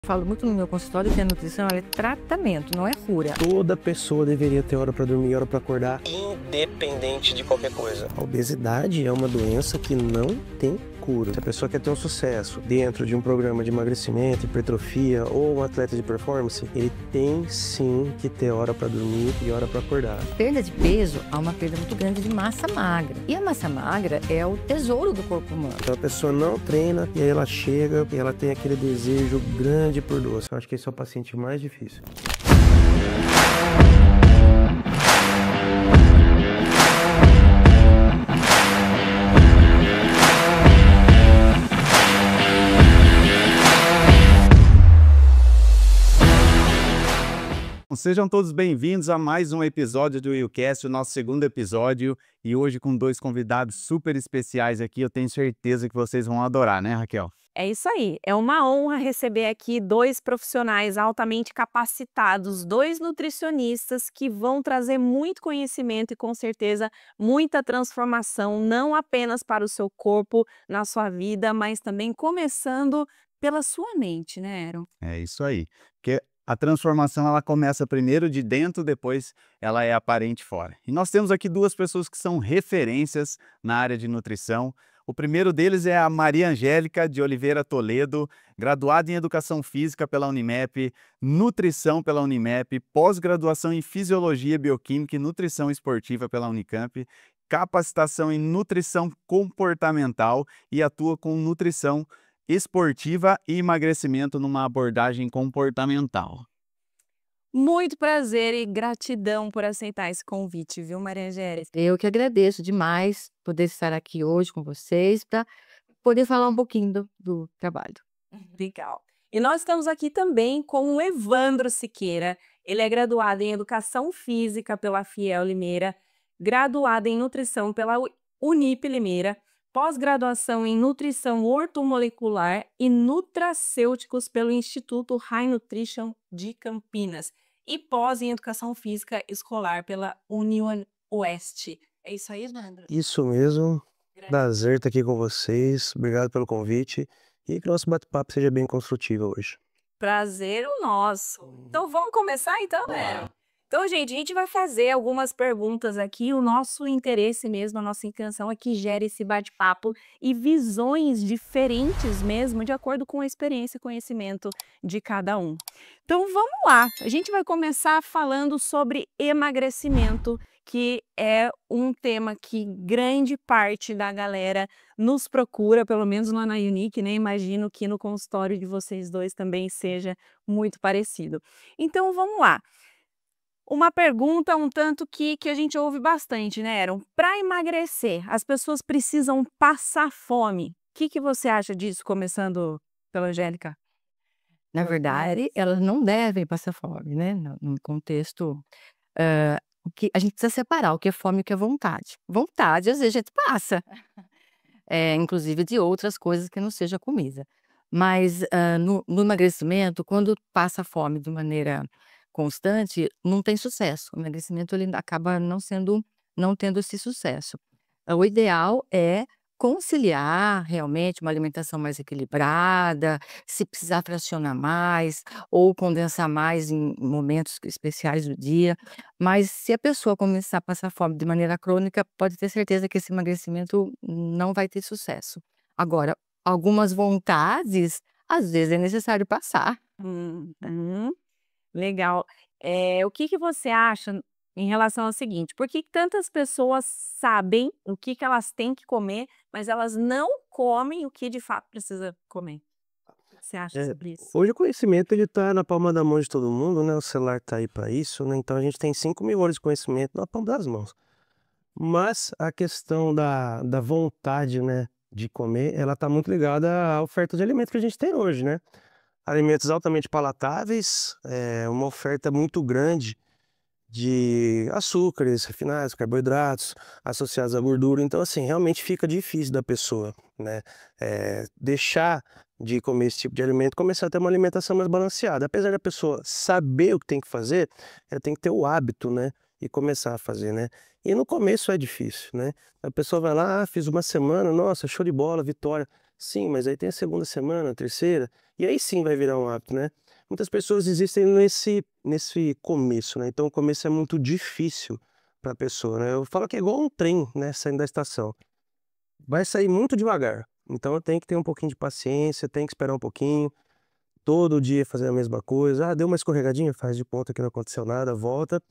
Falo muito no meu consultório que a nutrição ela é tratamento, não é cura. Toda pessoa deveria ter hora para dormir e hora para acordar, independente de qualquer coisa. A obesidade é uma doença que não tem cura. Se a pessoa quer ter um sucesso dentro de um programa de emagrecimento, hipertrofia ou um atleta de performance, ele tem sim que ter hora para dormir e hora para acordar. Perda de peso há uma perda muito grande de massa magra. E a massa magra é o tesouro do corpo humano. Então a pessoa não treina e aí ela chega e ela tem aquele desejo grande por doce. Eu acho que esse é o paciente mais difícil. Sejam todos bem-vindos a mais um episódio do WillCast, o nosso segundo episódio, e hoje com dois convidados super especiais aqui, eu tenho certeza que vocês vão adorar, né, Raquel? É isso aí, é uma honra receber aqui dois profissionais altamente capacitados, dois nutricionistas que vão trazer muito conhecimento e com certeza muita transformação, não apenas para o seu corpo, na sua vida, mas também começando pela sua mente, né, Eron? É isso aí, porque a transformação ela começa primeiro de dentro, depois ela é aparente fora. E nós temos aqui duas pessoas que são referências na área de nutrição. O primeiro deles é a Maria Angélica de Oliveira Toledo, graduada em Educação Física pela Unimep, Nutrição pela Unimep, pós-graduação em Fisiologia Bioquímica e Nutrição Esportiva pela Unicamp, capacitação em Nutrição Comportamental e atua com nutrição esportiva e emagrecimento numa abordagem comportamental. Muito prazer e gratidão por aceitar esse convite, viu, Maria Angélica? Eu que agradeço demais poder estar aqui hoje com vocês para poder falar um pouquinho do trabalho. Legal. E nós estamos aqui também com o Evandro Siqueira. Ele é graduado em Educação Física pela Fiel Limeira, graduado em Nutrição pela Unip Limeira, pós-graduação em Nutrição Ortomolecular e Nutracêuticos pelo Instituto High Nutrition de Campinas e pós em Educação Física Escolar pela Union Oeste. É isso aí, Evandro? Isso mesmo. Prazer estar aqui com vocês. Obrigado pelo convite e que o nosso bate-papo seja bem construtivo hoje. Prazer o nosso. Então vamos começar então, né? Então, gente, a gente vai fazer algumas perguntas aqui. O nosso interesse mesmo, a nossa intenção é que gere esse bate-papo e visões diferentes mesmo, de acordo com a experiência e conhecimento de cada um. Então, vamos lá. A gente vai começar falando sobre emagrecimento, que é um tema que grande parte da galera nos procura, pelo menos lá na Unique, né? Imagino que no consultório de vocês dois também seja muito parecido. Então, vamos lá. Uma pergunta um tanto que a gente ouve bastante, né, Eron? Para emagrecer, as pessoas precisam passar fome. O que você acha disso, começando pela Angélica? Na verdade, elas não devem passar fome, né? No contexto, o que a gente precisa separar o que é fome e o que é vontade. Vontade, às vezes, a gente passa, inclusive de outras coisas que não seja comida. Mas no emagrecimento, quando passa fome de maneira constante, não tem sucesso. O emagrecimento ele acaba não tendo esse sucesso. O ideal é conciliar realmente uma alimentação mais equilibrada, se precisar fracionar mais ou condensar mais em momentos especiais do dia. Mas se a pessoa começar a passar fome de maneira crônica, pode ter certeza que esse emagrecimento não vai ter sucesso. Agora, algumas vontades, às vezes é necessário passar. Legal. O que você acha em relação ao seguinte? Por que tantas pessoas sabem o que elas têm que comer, mas elas não comem o que de fato precisa comer? O que você acha sobre isso? Hoje o conhecimento ele tá na palma da mão de todo mundo, né? O celular tá aí para isso, né? Então a gente tem 5.000 horas de conhecimento na palma das mãos. Mas a questão da vontade, né, de comer, ela tá muito ligada à oferta de alimentos que a gente tem hoje, né? Alimentos altamente palatáveis, uma oferta muito grande de açúcares refinados, carboidratos associados à gordura. Então, assim, realmente fica difícil da pessoa, né, deixar de comer esse tipo de alimento, começar a ter uma alimentação mais balanceada. Apesar da pessoa saber o que tem que fazer, ela tem que ter o hábito, né, e começar a fazer, né. E no começo é difícil, né. A pessoa vai lá, fiz uma semana, nossa, show de bola, vitória. Sim, mas aí tem a segunda semana, a terceira, e aí sim vai virar um hábito, né. Muitas pessoas existem nesse começo, né, então o começo é muito difícil para a pessoa, né. Eu falo que é igual um trem, né, saindo da estação. Vai sair muito devagar, então tem que ter um pouquinho de paciência, tem que esperar um pouquinho, todo dia fazer a mesma coisa. Ah, deu uma escorregadinha, faz de conta que não aconteceu nada, volta.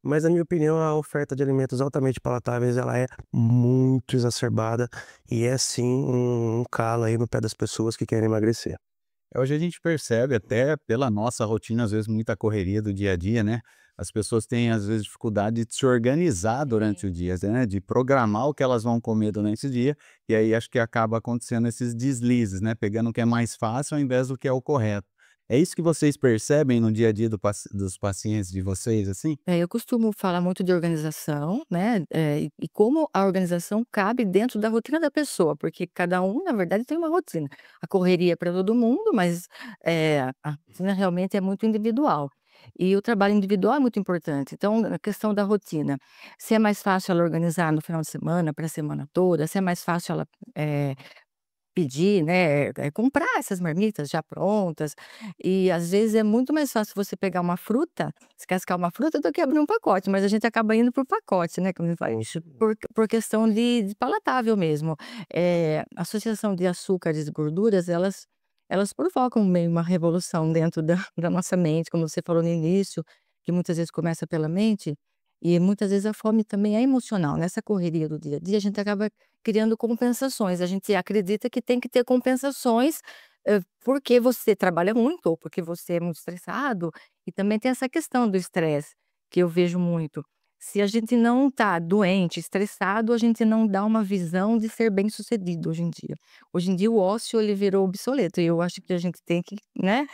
Mas na minha opinião, a oferta de alimentos altamente palatáveis, ela é muito exacerbada e é sim um calo aí no pé das pessoas que querem emagrecer. Hoje a gente percebe até pela nossa rotina, às vezes muita correria do dia a dia, né? As pessoas têm às vezes dificuldade de se organizar durante o dia, né? De programar o que elas vão comer durante o dia, e aí acho que acaba acontecendo esses deslizes, né? Pegando o que é mais fácil ao invés do que é o correto. É isso que vocês percebem no dia a dia dos pacientes de vocês, assim? Eu costumo falar muito de organização, né, e como a organização cabe dentro da rotina da pessoa, porque cada um, na verdade, tem uma rotina. A correria é para todo mundo, mas, a rotina realmente é muito individual. E o trabalho individual é muito importante. Então, a questão da rotina, se é mais fácil ela organizar no final de semana, para a semana toda, se é mais fácil ela, eh pedir, né, comprar essas marmitas já prontas, e às vezes é muito mais fácil você pegar uma fruta, descascar uma fruta do que abrir um pacote, mas a gente acaba indo por pacote, né, como fala, Isso. por questão de palatável mesmo. A associação de açúcares e gorduras, elas provocam meio uma revolução dentro da da nossa mente, como você falou no início, que muitas vezes começa pela mente, e muitas vezes a fome também é emocional. Nessa correria do dia a dia, a gente acaba criando compensações. A gente acredita que tem que ter compensações, porque você trabalha muito ou porque você é muito estressado. E também tem essa questão do estresse, que eu vejo muito. Se a gente não está doente, estressado, a gente não dá uma visão de ser bem-sucedido hoje em dia. Hoje em dia o ócio ele virou obsoleto e eu acho que a gente tem que, né,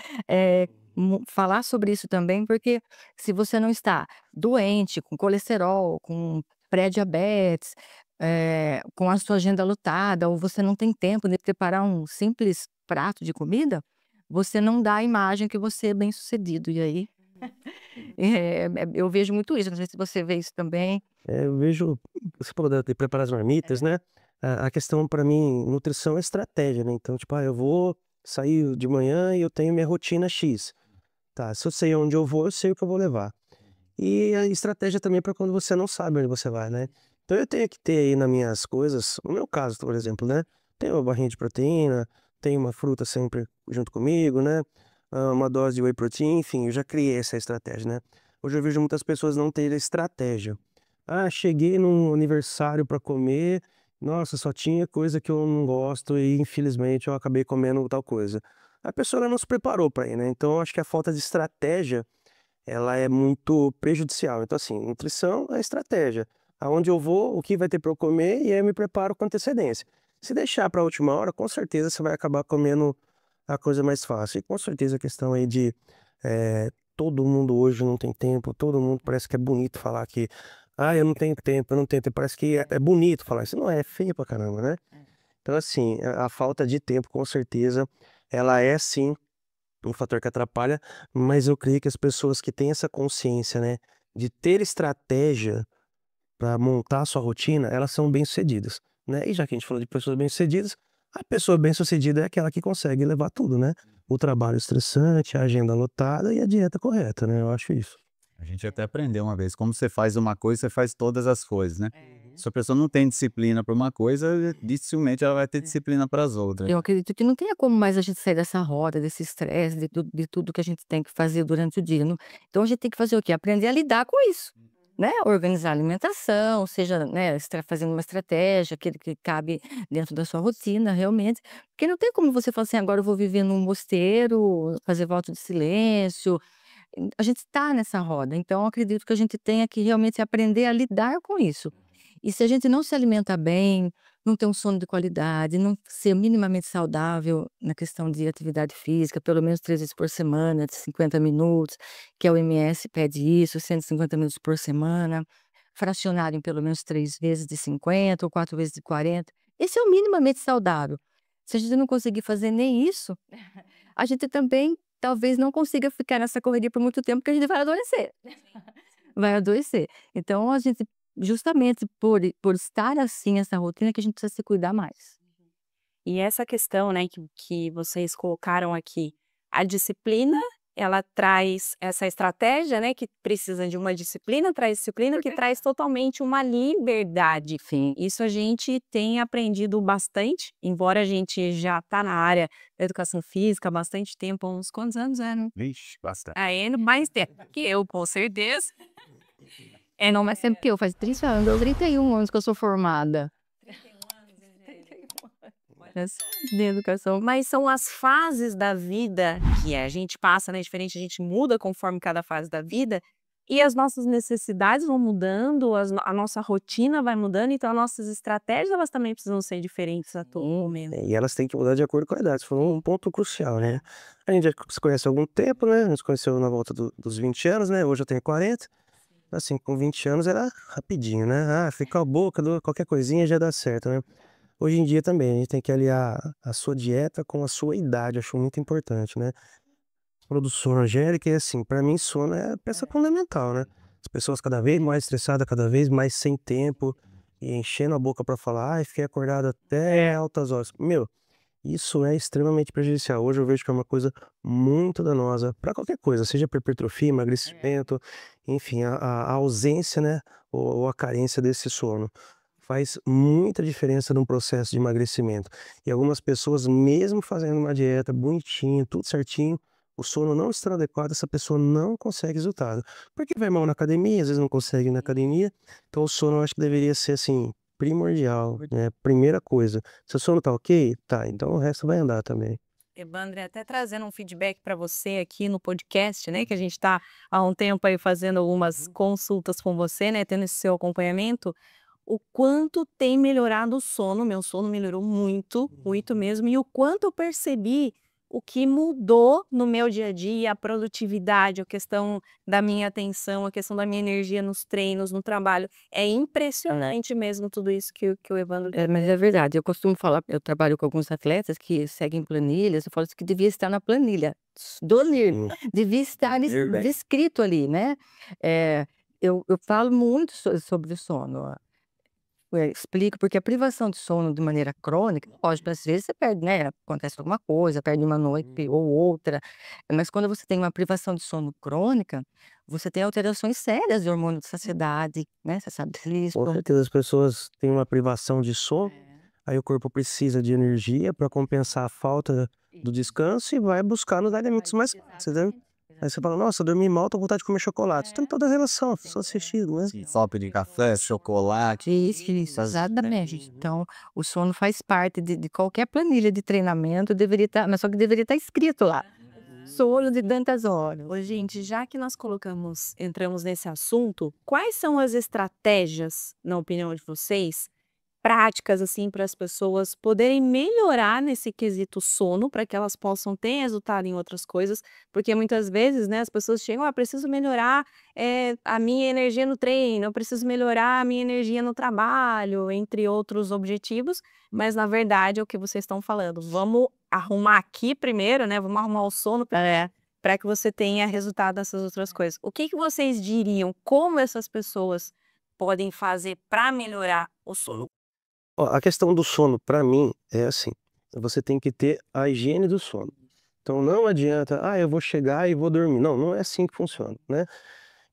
falar sobre isso também, porque se você não está doente, com colesterol, com pré-diabetes, com a sua agenda lotada, ou você não tem tempo de preparar um simples prato de comida, você não dá a imagem que você é bem-sucedido. E aí, eu vejo muito isso, não sei se você vê isso também. Eu vejo você falou de preparar as marmitas, né, a questão para mim, nutrição é estratégia, né, então tipo: "Ah, eu vou sair de manhã e eu tenho minha rotina X". Tá, se eu sei onde eu vou, eu sei o que eu vou levar. E a estratégia também para quando você não sabe onde você vai, né. Então eu tenho que ter aí nas minhas coisas, no meu caso, por exemplo, né, tenho uma barrinha de proteína, tenho uma fruta sempre junto comigo, né, uma dose de whey protein, enfim, eu já criei essa estratégia, né. Hoje eu vejo muitas pessoas não terem estratégia. "Ah, cheguei num aniversário para comer, nossa, só tinha coisa que eu não gosto e infelizmente eu acabei comendo tal coisa". A pessoa ela não se preparou para ir, né, então eu acho que a falta de estratégia ela é muito prejudicial. Então, assim, nutrição é estratégia. Aonde eu vou, o que vai ter para eu comer, e aí eu me preparo com antecedência. Se deixar para a última hora, com certeza você vai acabar comendo a coisa mais fácil. E com certeza a questão aí de todo mundo hoje não tem tempo, todo mundo parece que é bonito falar que ah, eu não tenho tempo, eu não tenho tempo. Parece que é bonito falar isso. Não é, é feio pra caramba, né? Então, assim, a falta de tempo, com certeza, ela é sim um fator que atrapalha, mas eu creio que as pessoas que têm essa consciência, né, de ter estratégia para montar a sua rotina, elas são bem-sucedidas, né. E já que a gente falou de pessoas bem-sucedidas, a pessoa bem-sucedida é aquela que consegue levar tudo, né. O trabalho estressante, a agenda lotada e a dieta correta, né, eu acho isso. A gente até aprendeu uma vez, como você faz uma coisa, você faz todas as coisas, né? É. Se a pessoa não tem disciplina para uma coisa, dificilmente ela vai ter É. disciplina para as outras. Eu acredito que não tenha como mais a gente sair dessa roda, desse estresse, de tudo que a gente tem que fazer durante o dia. Não, então a gente tem que fazer o quê? Aprender a lidar com isso, né? Organizar a alimentação, seja, né, fazendo uma estratégia que cabe dentro da sua rotina, realmente. Porque não tem como você falar assim, agora eu vou viver num mosteiro, fazer voto de silêncio. A gente está nessa roda, então eu acredito que a gente tenha que realmente aprender a lidar com isso. E se a gente não se alimenta bem, não ter um sono de qualidade, não ser minimamente saudável na questão de atividade física, pelo menos 3 vezes por semana, de 50 minutos, que a OMS pede isso, 150 minutos por semana, fracionado em pelo menos 3 vezes de 50 ou 4 vezes de 40. Esse é o minimamente saudável. Se a gente não conseguir fazer nem isso, a gente também talvez não consiga ficar nessa correria por muito tempo, porque a gente vai adoecer. Vai adoecer. Então a gente, justamente por estar assim, essa rotina, que a gente precisa se cuidar mais. E essa questão, né, que vocês colocaram aqui, a disciplina, ela traz essa estratégia, né, que precisa de uma disciplina, traz disciplina, que traz totalmente uma liberdade. Sim. Isso a gente tem aprendido bastante, embora a gente já tá na área da educação física há bastante tempo, há uns quantos anos, né? Vixe, bastante. Aí, mais tempo que eu, com certeza. Não, mais tempo que eu, faz 30 anos, 31 anos que eu sou formada. De educação, mas são as fases da vida que a gente passa, né, diferente, a gente muda conforme cada fase da vida, e as nossas necessidades vão mudando, a nossa rotina vai mudando, então as nossas estratégias, elas também precisam ser diferentes a todo momento. E elas têm que mudar de acordo com a idade. Você falou um ponto crucial, né? A gente já se conhece há algum tempo, né? A gente se conheceu na volta dos 20 anos, né? Hoje eu tenho 40. Assim, com 20 anos era rapidinho, né? Ah, fica a boca, qualquer coisinha já dá certo, né? Hoje em dia também, a gente tem que aliar a sua dieta com a sua idade, acho muito importante, né? Do sono, Angélica, e assim, pra mim sono é peça fundamental, né? As pessoas cada vez mais estressadas, cada vez mais sem tempo, e enchendo a boca pra falar, ai, fiquei acordado até altas horas. Meu, isso é extremamente prejudicial. Hoje eu vejo que é uma coisa muito danosa pra qualquer coisa, seja pra hipertrofia, emagrecimento, enfim, a ausência, né, ou a carência desse sono. Faz muita diferença no processo de emagrecimento. E algumas pessoas, mesmo fazendo uma dieta bonitinha, tudo certinho, o sono não estando adequado, essa pessoa não consegue resultado. Porque vai mal na academia, às vezes não consegue ir na academia. Então o sono eu acho que deveria ser assim, primordial, né? Primeira coisa. Se o sono tá ok, tá, então o resto vai andar também. Evandro, até trazendo um feedback para você aqui no podcast, né, que a gente está há um tempo aí fazendo algumas consultas com você, né, tendo esse seu acompanhamento, o quanto tem melhorado o sono, meu sono melhorou muito, muito mesmo, e o quanto eu percebi o que mudou no meu dia a dia, a produtividade, a questão da minha atenção, a questão da minha energia nos treinos, no trabalho. É impressionante mesmo tudo isso que o Evandro. Mas é verdade, eu costumo falar, eu trabalho com alguns atletas que seguem planilhas, eu falo isso que devia estar na planilha, do livro, devia estar escrito ali, né? Eu falo muito sobre o sono. Explico, porque a privação de sono de maneira crônica, lógico, às vezes você perde, né, acontece alguma coisa, perde uma noite ou outra, mas quando você tem uma privação de sono crônica, você tem alterações sérias de hormônio de saciedade, né, você sabe disso. Com certeza as pessoas têm uma privação de sono, aí o corpo precisa de energia para compensar a falta do descanso e vai buscar nos alimentos mais fáceis, né? Aí você fala, nossa, eu dormi mal, tô com vontade de comer chocolate. Isso tem toda a relação, só assistindo, né? Sim, copo de café, chocolate. Isso, exatamente. Então, o sono faz parte de qualquer planilha de treinamento, deveria estar, mas só que deveria estar escrito lá. Sono de tantas horas. Ô, gente, já que nós entramos nesse assunto, quais são as estratégias, na opinião de vocês, práticas, assim, para as pessoas poderem melhorar nesse quesito sono, para que elas possam ter resultado em outras coisas? Porque muitas vezes, né, as pessoas chegam: "Ah, preciso melhorar, a minha energia no treino, eu preciso melhorar a minha energia no trabalho", entre outros objetivos, mas na verdade é o que vocês estão falando, vamos arrumar aqui primeiro, né, vamos arrumar o sono para que você tenha resultado nessas outras coisas. O que que vocês diriam, como essas pessoas podem fazer para melhorar o sono? Ó, a questão do sono, pra mim, é assim: você tem que ter a higiene do sono. Então não adianta, ah, eu vou chegar e vou dormir. Não, não é assim que funciona, né?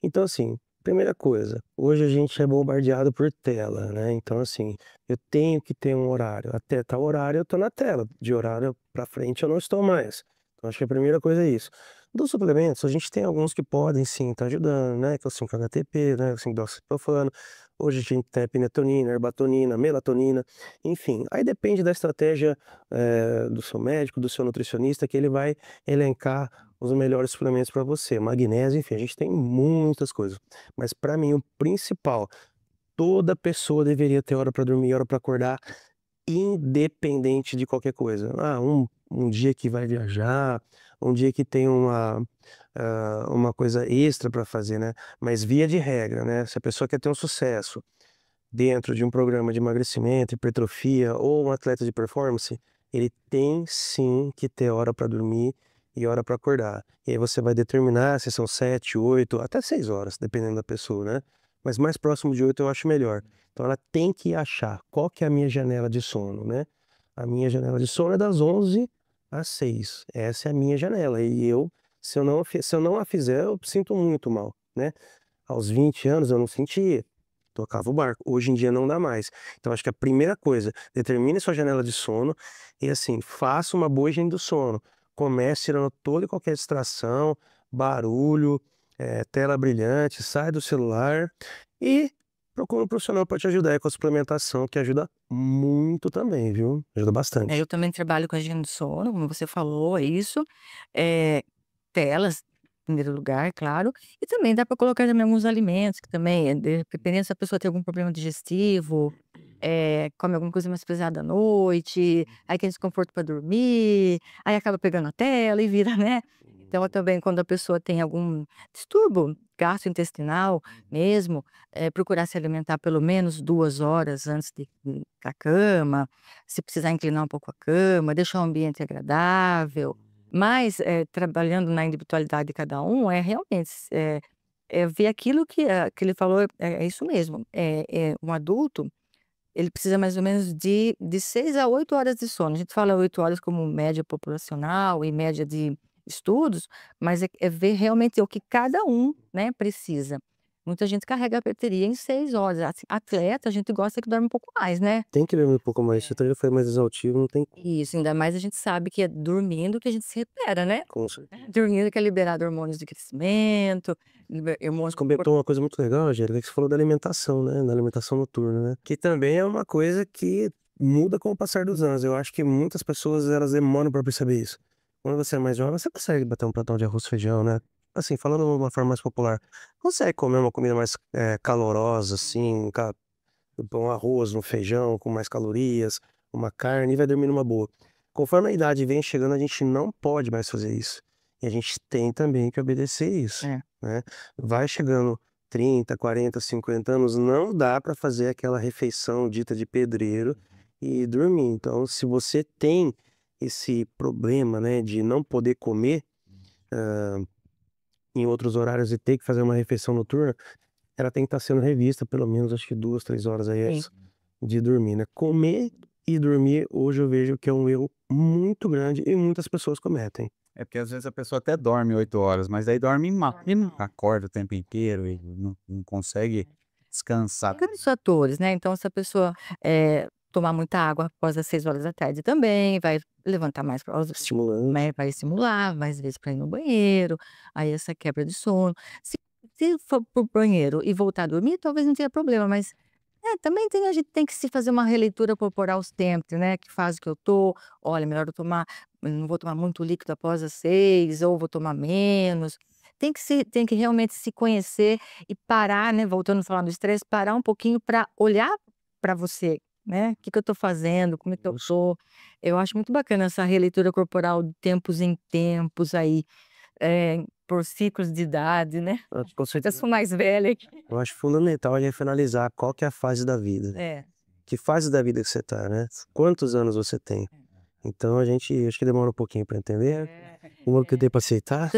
Então, assim, primeira coisa, hoje a gente é bombardeado por tela, né? Então, assim, eu tenho que ter um horário. Até tal horário eu tô na tela, de horário pra frente eu não estou mais. Então, acho que a primeira coisa é isso. Dos suplementos, a gente tem alguns que podem sim estar ajudando, né? Que é o 5-HTP, né? O 5-deoxyprofano. Hoje a gente tem a epinetonína, erbatonina, melatonina, enfim. Aí depende da estratégia do seu médico, do seu nutricionista, que ele vai elencar os melhores suplementos para você. Magnésio, enfim, a gente tem muitas coisas. Mas para mim, o principal, toda pessoa deveria ter hora para dormir, hora para acordar, independente de qualquer coisa. Ah, um dia que vai viajar, um dia que tem uma coisa extra para fazer, né? Mas via de regra, né? Se a pessoa quer ter um sucesso dentro de um programa de emagrecimento, hipertrofia ou um atleta de performance, ele tem sim que ter hora para dormir e hora para acordar. E aí você vai determinar se são 7, 8, até 6 horas, dependendo da pessoa, né? Mas mais próximo de 8 eu acho melhor. Então ela tem que achar qual que é a minha janela de sono, né? A minha janela de sono é das 11 às 6. Essa é a minha janela. E se eu não a fizer, eu sinto muito mal, né? Aos 20 anos eu não sentia, tocava o barco. Hoje em dia não dá mais. Então acho que a primeira coisa, determine sua janela de sono e assim, faça uma boa higiene do sono. Comece tirando toda e qualquer distração, barulho, tela brilhante, sai do celular e procura um profissional para te ajudar aí com a suplementação, que ajuda muito também, viu? Ajuda bastante. Eu também trabalho com a higiene do sono, como você falou, é isso. Eh, telas, em primeiro lugar, claro. E também dá para colocar também alguns alimentos que também, dependendo se a pessoa tem algum problema digestivo, come alguma coisa mais pesada à noite, aí tem desconforto para dormir, aí acaba pegando a tela e vira, né. Então também quando a pessoa tem algum distúrbio gastrointestinal mesmo, procurar se alimentar pelo menos 2 horas antes de ir pra cama, se precisar inclinar um pouco a cama, deixar o ambiente agradável. Mas, trabalhando na individualidade de cada um, é realmente ver aquilo que ele falou, é isso mesmo. Um adulto, ele precisa mais ou menos de 6 a 8 horas de sono. A gente fala 8 horas como média populacional e média de estudos, mas é ver realmente o que cada um, né, precisa. Muita gente carrega a bateria em 6 horas. Assim, atleta, a gente gosta que dorme um pouco mais, né. Tem que dormir um pouco mais, se o treino foi mais exaustivo, não tem Isso, ainda mais a gente sabe que é dormindo que a gente se recupera, né. com certeza. Dormindo que é liberado hormônios de crescimento, hormônios Você comentou uma coisa muito legal, Angélica, que você falou da alimentação, né, da alimentação noturna, né, que também é uma coisa que muda com o passar dos anos. Eu acho que muitas pessoas, elas demoram para perceber isso. Quando você é mais jovem, você consegue bater um pratão de arroz e feijão, né, assim, falando de uma forma mais popular, consegue comer uma comida mais, calorosa, assim, um arroz, um feijão com mais calorias, uma carne e vai dormir numa boa. Conforme a idade vem chegando, a gente não pode mais fazer isso. E a gente tem também que obedecer isso, É. né? Vai chegando 30, 40, 50 anos, não dá para fazer aquela refeição dita de pedreiro e dormir. Então, se você tem esse problema, né, de não poder comer em outros horários e ter que fazer uma refeição noturna, ela tem que estar sendo revista pelo menos acho que 2, 3 horas aí Sim. antes de dormir, né. Comer e dormir, hoje eu vejo que é um erro muito grande e muitas pessoas cometem. É porque às vezes a pessoa até dorme 8 horas, mas aí dorme mal, acorda o tempo inteiro e não consegue descansar. Grandes fatores, né, então se a pessoa, tomar muita água após as 6 horas da tarde também, vai levantar mais para Estimulante. né, vai estimular mais vezes para ir no banheiro, aí essa quebra de sono. Se se for para o banheiro e voltar a dormir, talvez não tenha problema, mas, também a gente tem que se fazer uma releitura corporal sempre, né, que fase que eu tô, olha, melhor eu não vou tomar muito líquido após as 6 ou vou tomar menos. Tem que realmente se conhecer e parar, né, voltando a falar do estresse, parar um pouquinho para olhar para você, né, o que que eu tô fazendo, como é que eu tô. Eu acho muito bacana essa releitura corporal de tempos em tempos aí, por ciclos de idade, né. Com Eu certeza. sou mais velha aqui. Eu acho fundamental a gente finalizar qual que é a fase da vida. É. Que fase da vida que você tá, né? Quantos anos você tem? Então a gente acho que demora um pouquinho para entender, uma que eu dei para aceitar.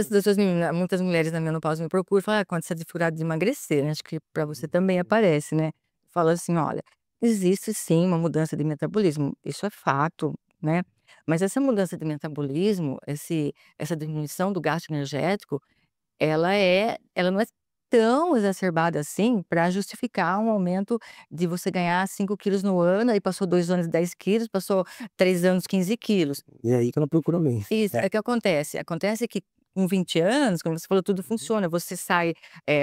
Muitas mulheres na menopausa me procuram e falam: "Ah, quando você tem dificuldade de emagrecer", né, acho que para você também aparece, né. Fala assim: "Olha, existe sim uma mudança de metabolismo, isso é fato, né, mas essa mudança de metabolismo, essa diminuição do gasto energético, ela não é tão exacerbada assim para justificar um aumento de você ganhar 5 quilos no ano, aí passou 2 anos 10 quilos, passou 3 anos 15 quilos. E é aí que ela procura mim. Isso, é que acontece que com 20 anos, como você falou, tudo funciona, você sai,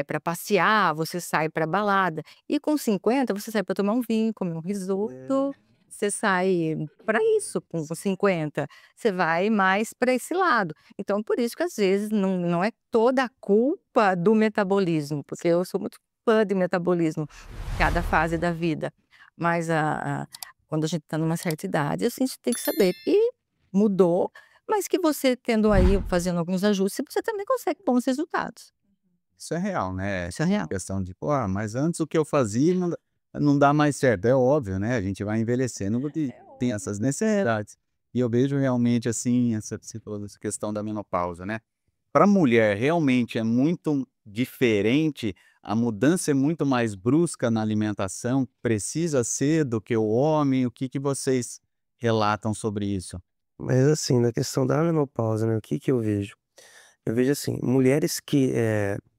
pra passear, você sai pra balada, e com 50 você sai pra tomar um vinho, comer um risoto, você sai pra isso com 50, você vai mais pra esse lado. Então por isso que às vezes não é toda a culpa do metabolismo, porque eu sou muito fã de metabolismo, cada fase da vida, mas quando a gente tá numa certa idade, assim, a gente tem que saber que mudou, mas que você tendo aí, fazendo alguns ajustes, você também consegue bons resultados. Isso é real, né? Isso é real. Questão de, pô, mas antes o que eu fazia não dá mais certo. É óbvio, né? A gente vai envelhecendo e tem essas necessidades. E eu vejo realmente assim, você falou dessa questão da menopausa, né? Para a mulher realmente é muito diferente, a mudança é muito mais brusca na alimentação, precisa ser do que o homem. O que que vocês relatam sobre isso? Mas assim, na questão da menopausa, né, o que que eu vejo? Eu vejo assim, mulheres que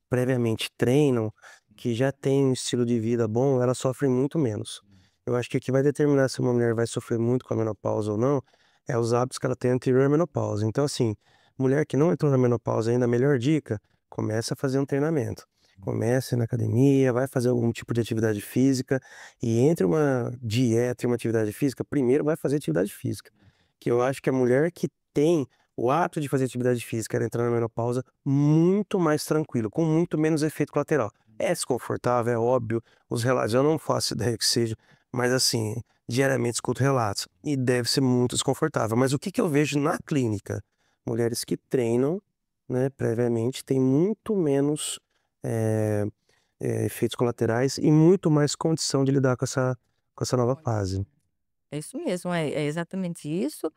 previamente treinam, que já têm um estilo de vida bom, elas sofrem muito menos. Eu acho que o que vai determinar se uma mulher vai sofrer muito com a menopausa ou não, é os hábitos que ela tem anterior à menopausa. Então, assim, mulher que não entrou na menopausa ainda, a melhor dica, começa a fazer um treinamento. Comece na academia, vai fazer algum tipo de atividade física, e entre uma dieta e uma atividade física, primeiro vai fazer atividade física. Que eu acho que a mulher que tem o ato de fazer atividade física, ela entrar na menopausa muito mais tranquilo, com muito menos efeito colateral. É desconfortável, é óbvio, os relatos, eu não faço ideia que seja, mas assim, diariamente escuto relatos e deve ser muito desconfortável. Mas o que que eu vejo na clínica? Mulheres que treinam, né, previamente, têm muito menos eh, efeitos colaterais e muito mais condição de lidar com essa nova fase. É isso mesmo, é exatamente isso.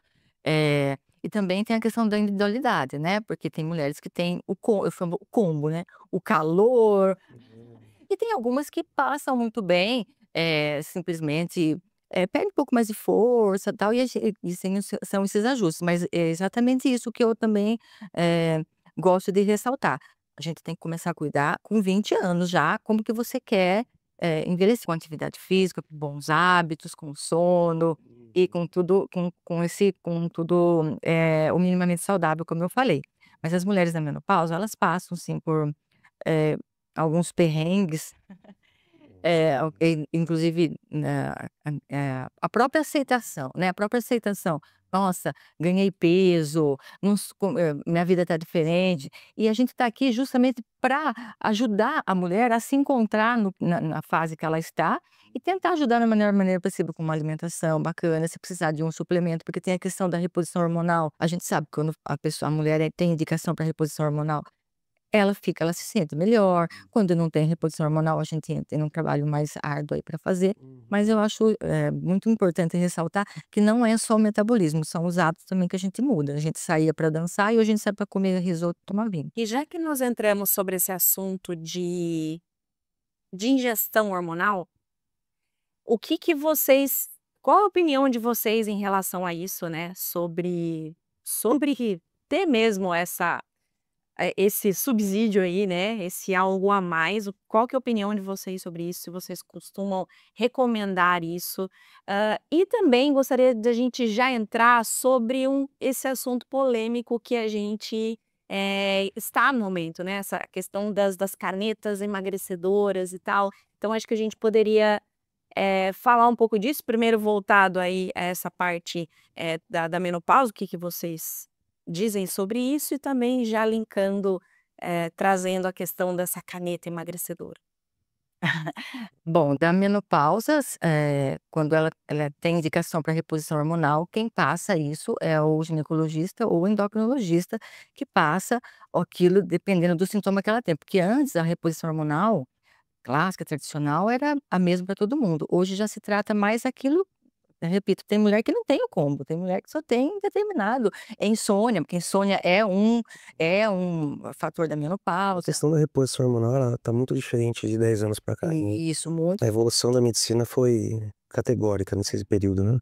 E também tem a questão da individualidade, né, porque tem mulheres que têm eu chamo o combo, né, o calor, e tem algumas que passam muito bem, simplesmente, perde um pouco mais de força, tal, e sim, são esses ajustes, mas é exatamente isso que eu também, gosto de ressaltar. A gente tem que começar a cuidar com 20 anos já, como que você quer, envelhecer, com atividade física, com bons hábitos, com sono e com tudo, com tudo, o minimamente saudável, como eu falei. Mas as mulheres na menopausa, elas passam sim por, eh, alguns perrengues. Inclusive, a própria aceitação, né, a própria aceitação. "Nossa, ganhei peso, não s co minha vida está diferente", e a gente está aqui justamente para ajudar a mulher a se encontrar na fase que ela está e tentar ajudar da melhor maneira possível com uma alimentação bacana, se precisar de um suplemento, porque tem a questão da reposição hormonal. A gente sabe que quando a mulher, tem indicação para reposição hormonal, ela se sente melhor. Quando não tem reposição hormonal, a gente entra em um trabalho mais árduo aí para fazer. Mas eu acho, muito importante ressaltar que não é só o metabolismo, são os hábitos também que a gente muda. A gente saía para dançar e hoje a gente sai para comer risoto e tomar vinho. E já que nós entramos sobre esse assunto de ingestão hormonal, o que que vocês qual a opinião de vocês em relação a isso, né, sobre ter mesmo esse subsídio aí, né, esse algo a mais, qual que é a opinião de vocês sobre isso? Se vocês costumam recomendar isso? E também gostaria de a gente já entrar sobre esse assunto polêmico que a gente, está no momento, né, essa questão das canetas emagrecedoras e tal. Então acho que a gente poderia, falar um pouco disso, primeiro voltado aí a essa parte, da menopausa, o que que vocês dizem sobre isso e também já linkando, trazendo a questão dessa caneta emagrecedora. Bom, da menopausa, quando ela tem indicação para reposição hormonal, quem passa isso é o ginecologista ou o endocrinologista, que passa aquilo dependendo do sintoma que ela tem, porque antes a reposição hormonal clássica, tradicional, era a mesma para todo mundo. Hoje já se trata mais aquilo, eu repito, tem mulher que não tem o combo, tem mulher que só tem determinado. É insônia, porque insônia é um fator da A menopausa. questão da reposição hormonal, ela tá muito diferente de 10 anos pra cá, e Isso, muito. a evolução da medicina foi categórica nesse período, né.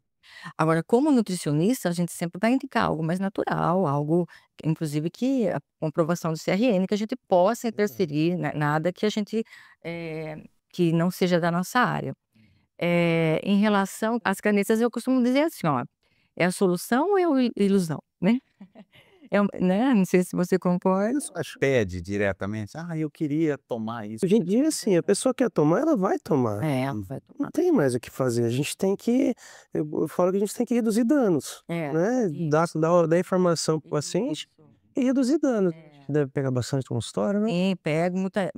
Agora, como nutricionista, a gente sempre vai indicar algo mais natural, algo inclusive que a comprovação do CRN, que a gente possa interferir, nada que a gente, que não seja da nossa área. Em relação às canetas, eu costumo dizer assim, ó, é a solução ou é o ilusão, né? Né, não sei se você concorda. Acho Pede diretamente: "Ah, eu queria tomar isso". hoje em dia, assim, a pessoa quer tomar, ela vai tomar. Ela vai Não tomar. tem mais o que fazer, a gente tem que eu falo que a gente tem que reduzir danos, É, né, dar informação para o paciente isso. e reduzir danos. É. Deve pegar bastante consultório, né. Sim, pego muita,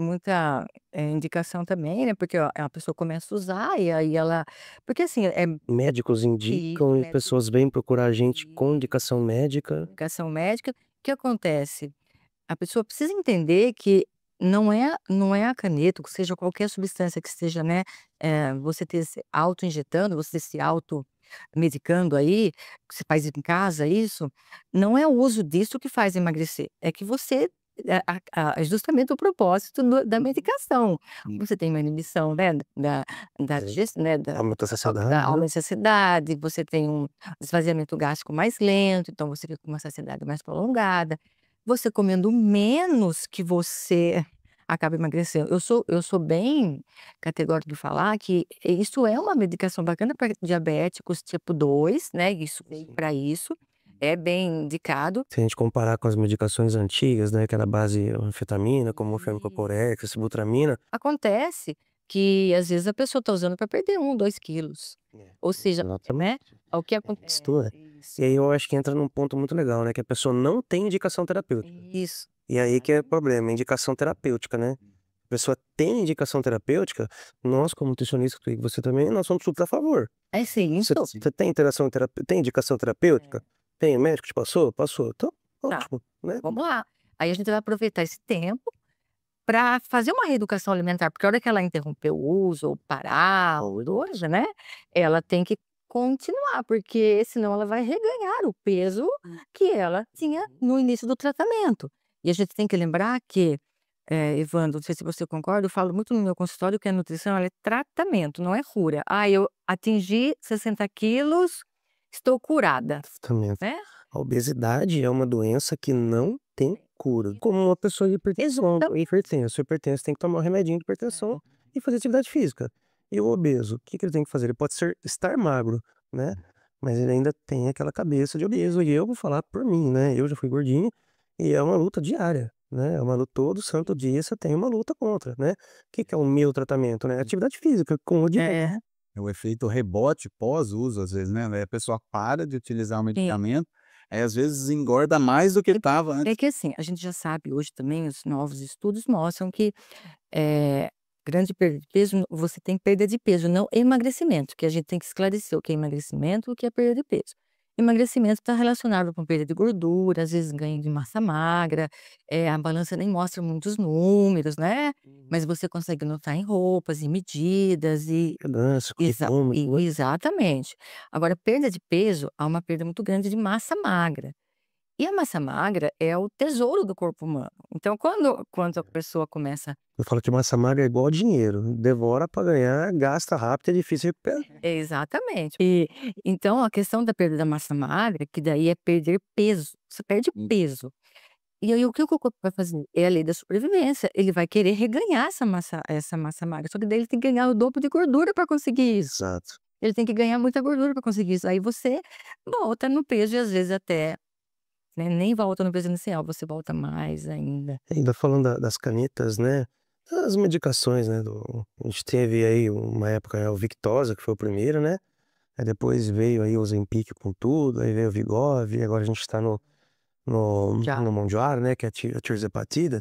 indicação também, né, porque a pessoa começa a usar e aí ela porque assim, Médicos indicam e médico pessoas vêm procurar a gente com indicação médica. indicação médica, o que acontece? A pessoa precisa entender que não é a caneta, ou seja, qualquer substância que esteja, né, você ter se auto-injetando, você se auto-medicando aí, que você faz em casa isso, não é o uso disso que faz emagrecer, é que você justamente o propósito da medicação. Você tem uma inibição, né, da digestão, né, Aumenta a saciedade, da né? aumenta a saciedade, você tem um esvaziamento gástrico mais lento, então você fica com uma saciedade mais prolongada. Você comendo menos que você acaba emagrecendo. Eu sou bem categórica de falar que isso é uma medicação bacana para diabéticos tipo 2, né, isso veio Sim. para isso, é bem indicado. Se a gente comparar com as medicações antigas, né, que era base anfetamina, como o Phenylcoprex, sibutramina. Acontece que às vezes a pessoa está usando para perder 1, 2 quilos, ou seja, né, Exatamente. o que Isso, acontece isso. E aí eu acho que entra num ponto muito legal, né, que a pessoa não tem indicação terapêutica. Isso. E aí que é o problema, indicação terapêutica, né? A pessoa tem indicação terapêutica, nós como nutricionistas, e você também, nós somos super a favor. É sim, Você então. tem tem indicação terapêutica? Tem, o médico te passou? Passou. Então, Tá, ótimo, né? vamos lá. Aí a gente vai aproveitar esse tempo para fazer uma reeducação alimentar, porque a hora que ela interromper o uso ou parar o uso, né, ela tem que continuar, porque senão ela vai reganhar o peso que ela tinha no início do tratamento. E a gente tem que lembrar que, Evandro, não sei se você concorda, eu falo muito no meu consultório que a nutrição ela é tratamento, não é cura. "Ah, eu atingi 60 quilos, estou curada", Exatamente. né? A obesidade é uma doença que não tem cura. Como uma pessoa hipertenso, hipertenso tem que tomar um remedinho de hipertensão e fazer atividade física. E o obeso, o que que ele tem que fazer? Ele pode estar magro, né? Mas ele ainda tem aquela cabeça de obeso. E eu vou falar por mim, né? Eu já fui gordinho e é uma luta diária, né? É uma luta todo santo dia você tem uma luta contra, né? O que que é o meu tratamento, né? Atividade física com o dieta. É o efeito rebote pós-uso, às vezes, né? Daí a pessoa para de utilizar o Sim. medicamento, aí às vezes engorda mais do que estava É antes. que assim, a gente já sabe hoje também, os novos estudos mostram que, eh, grande perda de peso, você tem perda de peso, não emagrecimento, que a gente tem que esclarecer o que é emagrecimento, o que é perda de peso. Emagrecimento está relacionado com perda de gordura, às vezes ganho de massa magra, a balança nem mostra muitos números, né, mas você consegue notar em roupas, em medidas e Dança, quilômetro, né? exatamente. Agora perda de peso, há uma perda muito grande de massa magra. E a massa magra é o tesouro do corpo humano. Então, quando a pessoa começa Eu falo que massa magra é igual dinheiro, devora para ganhar, gasta rápido, é difícil recuperar. exatamente. E então a questão da perda da massa magra, que daí é perder peso, você perde peso. E aí o que o corpo vai fazer? É a lei da sobrevivência, ele vai querer reganhar essa massa magra, só que daí ele tem que ganhar o dobro de gordura para conseguir isso. Exato. Ele tem que ganhar muita gordura para conseguir isso. Aí você volta no peso e às vezes até, né, nem volta no peso inicial, você volta mais ainda. Ainda falando das canetas, né, as medicações, né, a gente teve aí uma época, o Victoza, que foi o primeiro, né, aí depois veio aí o Ozempic com tudo, aí veio o Wegovy, agora a gente tá Já. no Mounjaro, né, que é a tirzepatida.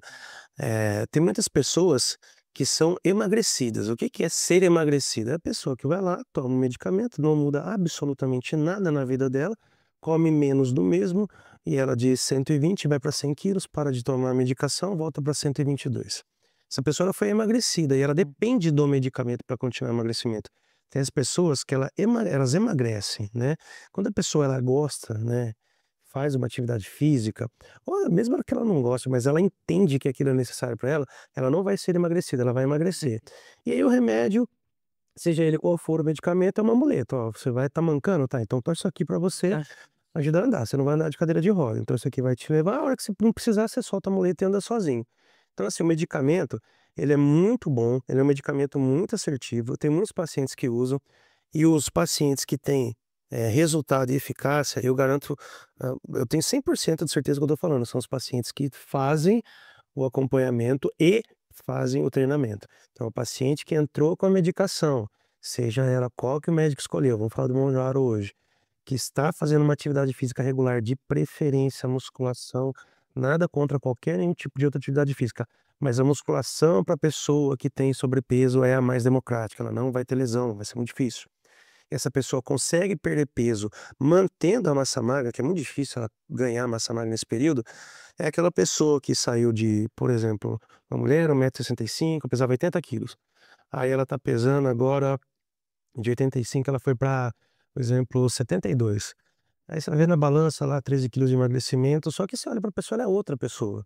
Tem muitas pessoas que são emagrecidas. O que que é ser emagrecida? É a pessoa que vai lá, toma um medicamento, não muda absolutamente nada na vida dela, come menos do mesmo, e ela de 120 vai para 100 quilos, para de tomar a medicação, volta para 122. Essa pessoa ela foi emagrecida e ela depende do medicamento para continuar o emagrecimento. Tem as pessoas que elas emagrecem, né? Quando a pessoa ela gosta, né, faz uma atividade física, ou mesmo que ela não goste, mas ela entende que aquilo é necessário para ela não vai ser emagrecida, ela vai emagrecer. E aí o remédio, seja ele qual for o medicamento, é uma muleta. Ó, você vai estar mancando, tá? Então toma isso aqui para você Tá. ajudar a andar. Você não vai andar de cadeira de roda. Então isso aqui vai te levar, a hora que você não precisar, você solta a muleta e anda sozinho. Então assim, o medicamento, ele é muito bom, ele é um medicamento muito assertivo. Tem muitos pacientes que usam, e os pacientes que têm resultado e eficácia, eu garanto, eu tenho 100% de certeza do que eu estou falando, são os pacientes que fazem o acompanhamento e fazem o treinamento. Então, o paciente que entrou com a medicação, seja ela qual que o médico escolheu, vamos falar do Monjaro hoje, que está fazendo uma atividade física regular, de preferência musculação, nada contra qualquer nenhum tipo de outra atividade física, mas a musculação para a pessoa que tem sobrepeso é a mais democrática, ela não vai ter lesão, vai ser muito difícil. Essa pessoa consegue perder peso mantendo a massa magra, que é muito difícil ela ganhar massa magra nesse período, é aquela pessoa que saiu de, por exemplo, uma mulher, 1,65 m, pesava 80 quilos. Aí ela tá pesando agora, de 85 ela foi para, por exemplo, 72. Aí você vai ver na balança lá 13 quilos de emagrecimento, só que você olha para a pessoa, ela é outra pessoa.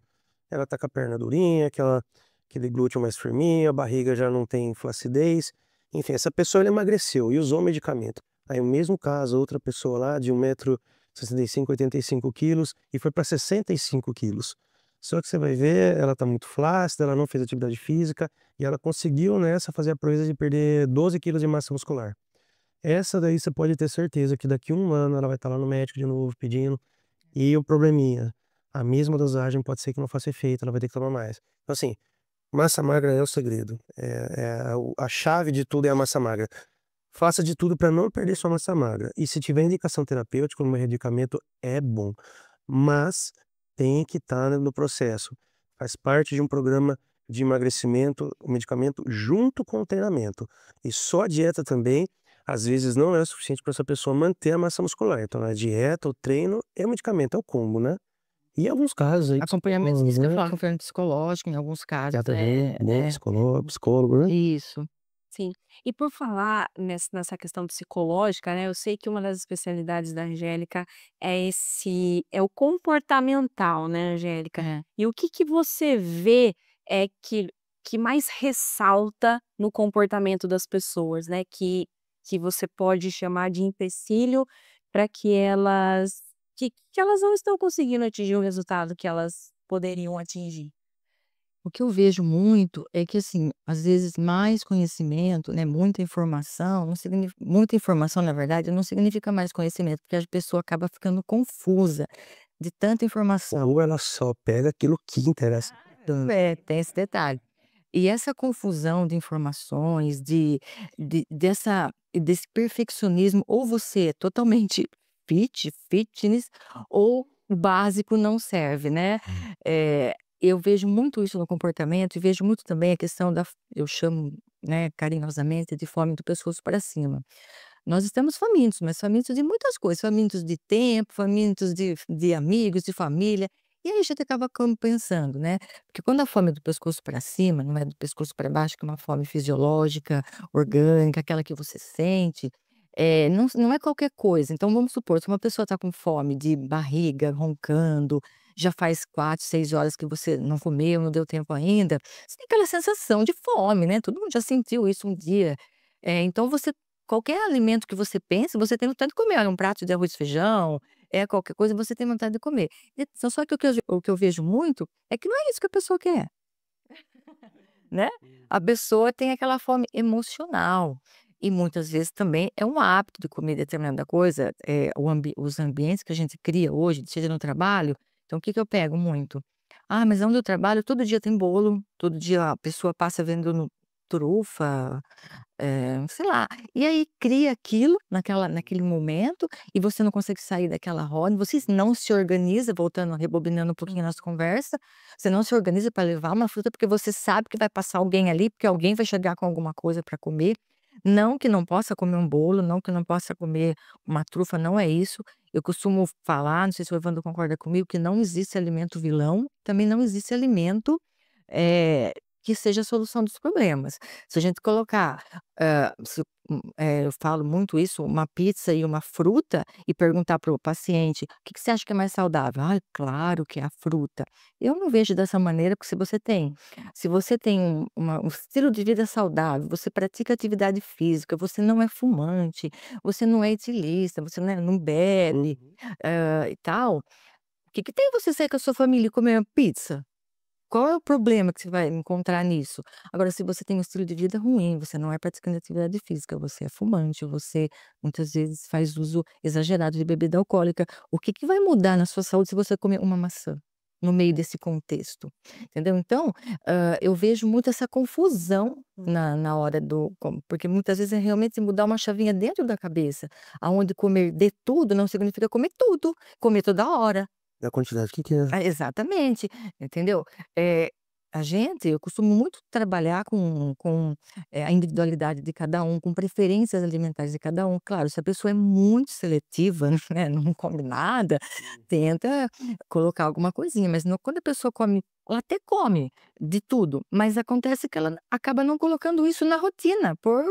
ela tá com a perna durinha, aquele glúteo mais firminho, a barriga já não tem flacidez. Enfim, essa pessoa ela emagreceu e usou medicamento. Aí o mesmo caso, outra pessoa lá de 1,65 m, 85 quilos e foi para 65 quilos. Só que você vai ver, ela tá muito flácida, ela não fez atividade física e ela conseguiu nessa fazer a proeza de perder 12 quilos de massa muscular. Essa daí você pode ter certeza que daqui a um ano ela vai estar lá no médico de novo pedindo. E o probleminha, a mesma dosagem pode ser que não faça efeito, ela vai ter que tomar mais. Então assim, massa magra é o segredo. A chave de tudo é a massa magra. Faça de tudo para não perder sua massa magra. E se tiver indicação terapêutica, um medicamento é bom. Mas tem que estar no processo. Faz parte de um programa de emagrecimento, o medicamento junto com o treinamento. E só a dieta também, às vezes, não é o suficiente para essa pessoa manter a massa muscular. Então, a dieta, o treino e o medicamento é o combo, né? E em alguns casos aí, Acompanhamento, isso psicólogos, que eu ia né? falar, acompanhamento psicológico, em alguns casos, Psiquiatra né? Psicólogo, né? Isso. Sim. E por falar nessa questão psicológica, né, eu sei que uma das especialidades da Angélica é o comportamental, né, Angélica? É. E o que você vê é que mais ressalta no comportamento das pessoas, né, que você pode chamar de empecilho para que elas não estão conseguindo atingir o resultado que elas poderiam atingir? O que eu vejo muito é que, assim, às vezes mais conhecimento, né, muita informação, na verdade, não significa mais conhecimento, porque a pessoa acaba ficando confusa de tanta informação. Ou ela só pega aquilo que interessa. Tem esse detalhe. E essa confusão de informações, desse perfeccionismo, ou você é totalmente fitness, ou o básico não serve, né? Eh, eu vejo muito isso no comportamento e vejo muito também a questão eu chamo, né, carinhosamente de fome do pescoço para cima. Nós estamos famintos, mas famintos de muitas coisas, famintos de tempo, famintos de amigos, de família. E aí a gente acaba como pensando, né? Porque quando a fome é do pescoço para cima, não é do pescoço para baixo, que é uma fome fisiológica, orgânica, aquela que você sente, não é qualquer coisa. Então vamos supor, se uma pessoa está com fome de barriga, roncando, já faz 4, 6 horas que você não comeu, não deu tempo ainda, você tem aquela sensação de fome, né? Todo mundo já sentiu isso um dia. Então qualquer alimento que você pense, você tem vontade de comer. Olha, um prato de arroz e feijão, qualquer coisa, você tem vontade de comer. Só que o que eu vejo muito é que não é isso que a pessoa quer, né. A pessoa tem aquela fome emocional. E muitas vezes também é um hábito de comer determinada coisa, os ambientes que a gente cria hoje, seja no trabalho, então o que que eu pego muito? "Ah, mas onde eu trabalho todo dia tem bolo, todo dia a pessoa passa vendendo trufa, sei lá, e aí cria aquilo naquele momento, e você não consegue sair daquela roda, você não se organiza, voltando, rebobinando um pouquinho a nossa conversa, você não se organiza para levar uma fruta, porque você sabe que vai passar alguém ali, porque alguém vai chegar com alguma coisa para comer. Não que não possa comer um bolo, não que não possa comer uma trufa, não é isso. Eu costumo falar, não sei se o Evandro concorda comigo, que não existe alimento vilão, também não existe alimento, eh, que seja a solução dos problemas. Se a gente colocar eu falo muito isso, uma pizza e uma fruta, e perguntar para o paciente: "O que que você acha que é mais saudável?". "Ai, claro que é a fruta". Eu não vejo dessa maneira, porque se você tem um estilo de vida saudável, você pratica atividade física, você não é fumante, você não é etilista, você não bebe, Uhum. e tal, o que que tem você sair com a sua família e comer uma pizza? Qual é o problema que você vai encontrar nisso? Agora, se você tem um estilo de vida ruim, você não é praticante de atividade física, você é fumante, você muitas vezes faz uso exagerado de bebida alcoólica, o que que vai mudar na sua saúde se você comer uma maçã, no meio desse contexto? Entendeu? Então, eu vejo muito essa confusão na hora porque muitas vezes é realmente mudar uma chavinha dentro da cabeça, aonde comer de tudo não significa comer tudo, comer toda hora. Da quantidade que é. Exatamente, entendeu? Eh, eu costumo muito trabalhar com a individualidade de cada um, com preferências alimentares de cada um. Claro, se a pessoa é muito seletiva, né, não come nada, tenta colocar alguma coisinha, mas quando a pessoa come ela até come de tudo, mas acontece que ela acaba não colocando isso na rotina, por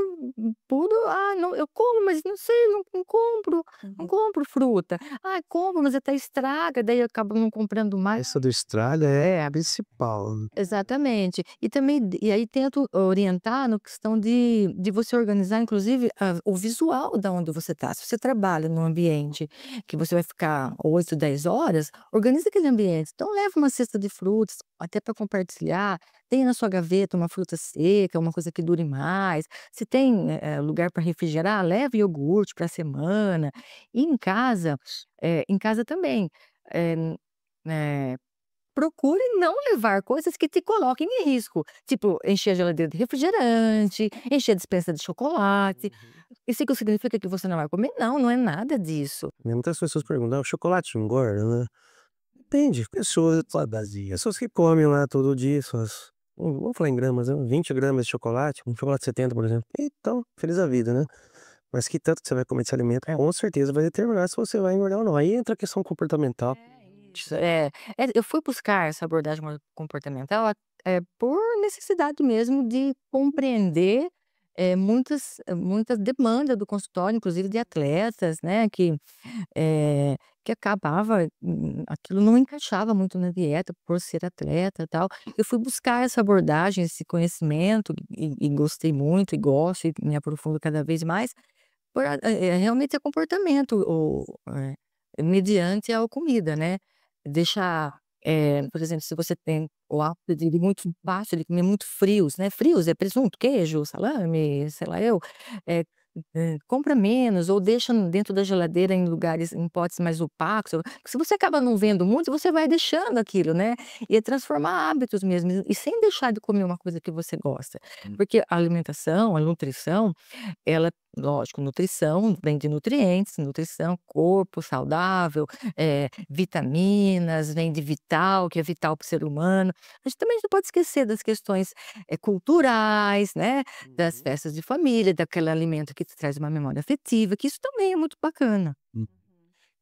puro: "Ah, não, eu como, mas não sei, não compro, não compro fruta. Ah, compro, mas até estraga", daí eu acabo não comprando mais. Essa do estraga é É, a principal. exatamente. E também e aí tento orientar no questão de você organizar inclusive o visual da onde você está. Se você trabalha num ambiente que você vai ficar 8, 10 horas, organiza aquele ambiente. Então leva uma cesta de frutas, até para compartilhar, tenha na sua gaveta uma fruta seca, uma coisa que dure mais. Se tem, lugar para refrigerar, leve iogurte para a semana. E em casa também, eh eh procure não levar coisas que te coloquem em risco, tipo, encher a geladeira de refrigerante, encher a despensa de chocolate. Isso que significa que você não vai comer? Não, não é nada disso. Muitas pessoas perguntam: "Ah, o chocolate engorda, né?" Depende, pessoas pessoas que comem lá todo dia suas vamos falar em gramas, né, 20 gramas de chocolate, um chocolate 70, por exemplo. Então, feliz a vida, né. Mas que tanto que você vai comer desse alimento, com certeza vai determinar se você vai engordar ou não. Aí entra a questão comportamental. Isso, eu fui buscar essa abordagem comportamental, por necessidade mesmo de compreender, muitas demandas do consultório, inclusive de atletas, né, que acabava, aquilo não encaixava muito na dieta por ser atleta, e tal. Eu fui buscar essa abordagem, esse conhecimento e gostei muito e gosto e me aprofundo cada vez mais, realmente é comportamento mediante a comida, né. Deixar, por exemplo, se você tem o hábito de muito fácil de comer muito frios, né, frios é presunto, queijo, salame, sei lá eu, eh compra menos ou deixa dentro da geladeira em lugares em potes mais opacos, se você acaba não vendo muito, você vai deixando aquilo, né, e é transformar hábitos mesmo, e sem deixar de comer uma coisa que você gosta. Porque a alimentação, a nutrição, ela lógico, nutrição vem de nutrientes, nutrição, corpo saudável, vitaminas, vem de vital, que é vital para o ser humano. A gente também não pode esquecer das questões, culturais, né, das festas de família, daquele alimento que te traz uma memória afetiva, que isso também é muito bacana. Hum.